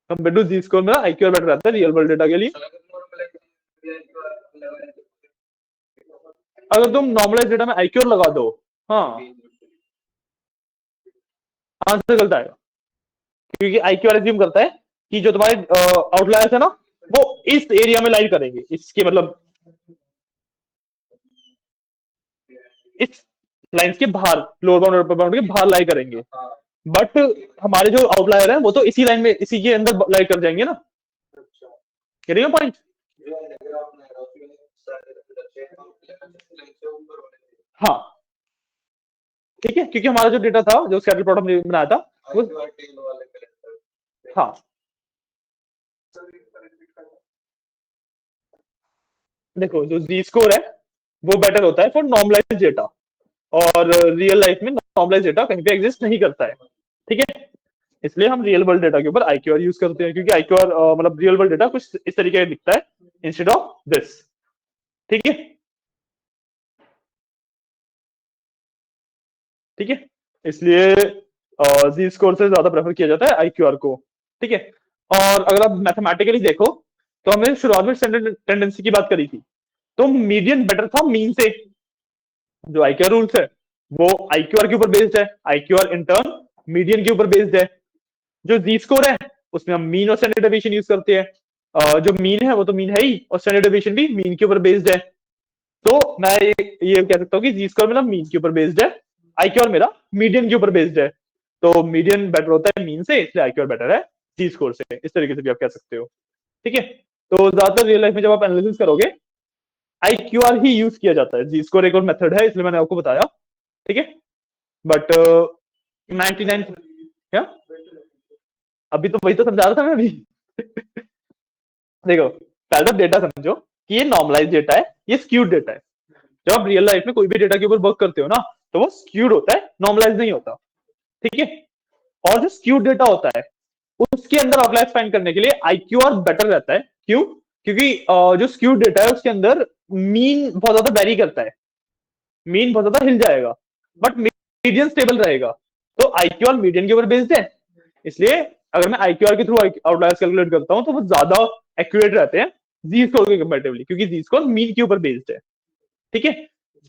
कंपेयर टू जी स्कोर मेरा IQR बेटर रहता है रियल वर्ल्ड डेटा के लिए। अगर तुम नॉर्मलाइज डेटा में IQR लगा दो, हाँ आंसर गलत आएगा, क्योंकि IQR एज्यूम करता है कि जो तुम्हारे आउटलायर्स है ना वो इस एरिया में लाई करेंगे, इसके मतलब इस लाइंस के बाहर, लोअर बाउंड और अपर बाउंड के बाहर लाई करेंगे। बट हमारे जो आउटलायर है वो तो इसी लाइन में, इसी के अंदर लाई कर जाएंगे ना। कह रही हो पॉइंट? हाँ ठीक है, क्योंकि हमारा जो डेटा था, जो स्कैटर प्लॉट हमने बनाया था वो, हाँ देखो जो जी स्कोर है वो बेटर होता है फॉर नॉर्मलाइज डेटा, और रियल लाइफ में नॉर्मलाइज डेटा कहीं पे एग्जिस्ट नहीं करता है, ठीक है। इसलिए हम रियल वर्ल्ड डेटा के ऊपर IQR यूज करते हैं, क्योंकि IQR मतलब रियल वर्ल्ड डेटा कुछ इस तरीके का दिखता है इंस्टेड ऑफ दिस, ठीक है। ठीक है, इसलिए जी स्कोर से ज्यादा प्रेफर किया जाता है IQR को, ठीक है। और अगर आप मैथमेटिकली देखो तो हमने शुरुआत में स्टैंडर्ड टेंडेंसी की बात करी थी, तो मीडियन बेटर था मीन से। जो IQR रूल्स है वो IQR के ऊपर बेस्ड है, IQR इन टर्न मीडियन के ऊपर बेस्ड है। जो जी स्कोर है उसमें हम मीन और स्टैंडर्ड डेविएशन यूज करते हैं, जो मीन है वो तो मीन है ही, और स्टैंडर्ड डेविएशन भी मीन के ऊपर बेस्ड है। तो मैं ये कह सकता हूँ कि जी स्कोर मेरा मीन के ऊपर बेस्ड है, IQR मेरा मीडियन के ऊपर बेस्ड है। तो मीडियन बेटर होता है मीन से, इसलिए IQR बेटर है जी स्कोर से, इस तरीके से भी आप कह सकते हो, ठीक है। तो ज्यादातर रियल लाइफ में जब आप एनालिसिस करोगे IQR ही यूज किया जाता है, जी स्कोर एक और मेथड है इसलिए मैंने आपको बताया, ठीक है। बट 99 क्या, अभी तो वही तो समझा रहा था मैं अभी देखो पहले तो डेटा समझो कि ये नॉर्मलाइज डेटा है, ये स्क्यूड डेटा है। जब आप रियल लाइफ में कोई भी डेटा के ऊपर वर्क करते हो ना तो वो स्क्यूड होता है, नॉर्मलाइज नहीं होता, ठीक है। और जो स्क्यूड डेटा होता है उसके अंदर आउटलायर्स फाइंड करने के लिए IQR बेटर रहता है, क्यों? क्योंकि जो स्क्यूड डेटा है उसके अंदर मीन बहुत ज्यादा वेरी करता है, मीन बहुत ज्यादा हिल जाएगा, बट मीडियन स्टेबल रहेगा। तो IQR मीडियन के ऊपर बेस्ड है, इसलिए अगर मैं IQR के थ्रू आउटलायर्स कैलकुलेट करता हूं तो वो ज्यादा एक्यूरेट रहते हैं जी स्कोर के कंपैरेटिवली, क्योंकि जी स्कोर मीन के ऊपर बेस्ड है, ठीक है।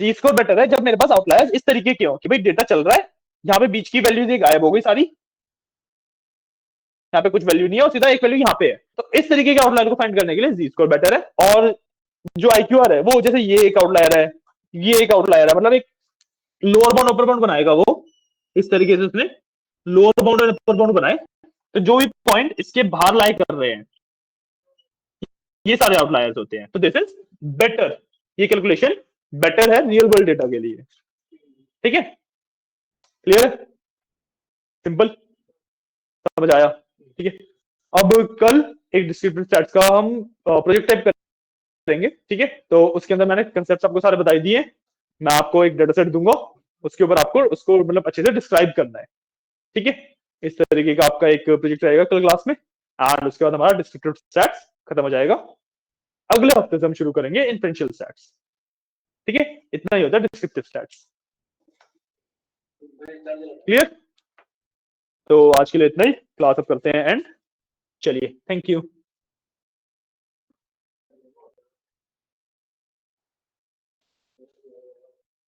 जी स्कोर बेटर है जब मेरे पास आउटलायर्स इस तरीके के हो कि भाई डेटा चल रहा है, यहाँ पे बीच की वैल्यूज गायब हो गई सारी, यहाँ पे कुछ वैल्यू नहीं है और सीधा एक वैल्यू यहाँ पे है, तो इस तरीके के आउटलायर को फाइंड करने के लिए जी स्कोर बेटर है। और जो IQR है वो जैसे ये एक आउटलायर है, ये एक आउटलायर है, मतलब एक लोअर बाउंड अपर बाउंड बनाएगा वो, इस तरीके से उसने लोअर बाउंड और अपर बाउंड बनाए, तो जो भी पॉइंट इसके बाहर लाई कर रहे हैं ये सारे आउटलायर्स होते हैं, तो दिस इज बेटर, ये कैलकुलेशन बेटर है रियल वर्ल्ड डेटा के लिए, ठीक है। क्लियर है, सिंपल, समझ आया, ठीक है। अब कल एक डिस्क्रिप्टिव स्टैट्स का हम प्रोजेक्ट टाइप करेंगे, ठीक है। तो उसके अंदर मैंने कंसेप्ट आपको सारे बताई दिए, मैं आपको एक डाटा सेट दूंगा, उसके ऊपर आपको उसको मतलब अच्छे से डिस्क्राइब करना है, ठीक है। इस तरीके का आपका एक प्रोजेक्ट रहेगा कल क्लास में, एंड उसके बाद हमारा डिस्क्रिप्टिव स्टैट्स खत्म हो जाएगा। अगले हफ्ते से हम शुरू करेंगे इन्फ्रेंशियल स्टैट्स, ठीक है। इतना ही होता है डिस्क्रिप्टिव स्टैट्स, क्लियर। तो आज के लिए इतना ही, क्लास अब करते हैं एंड, चलिए थैंक यू।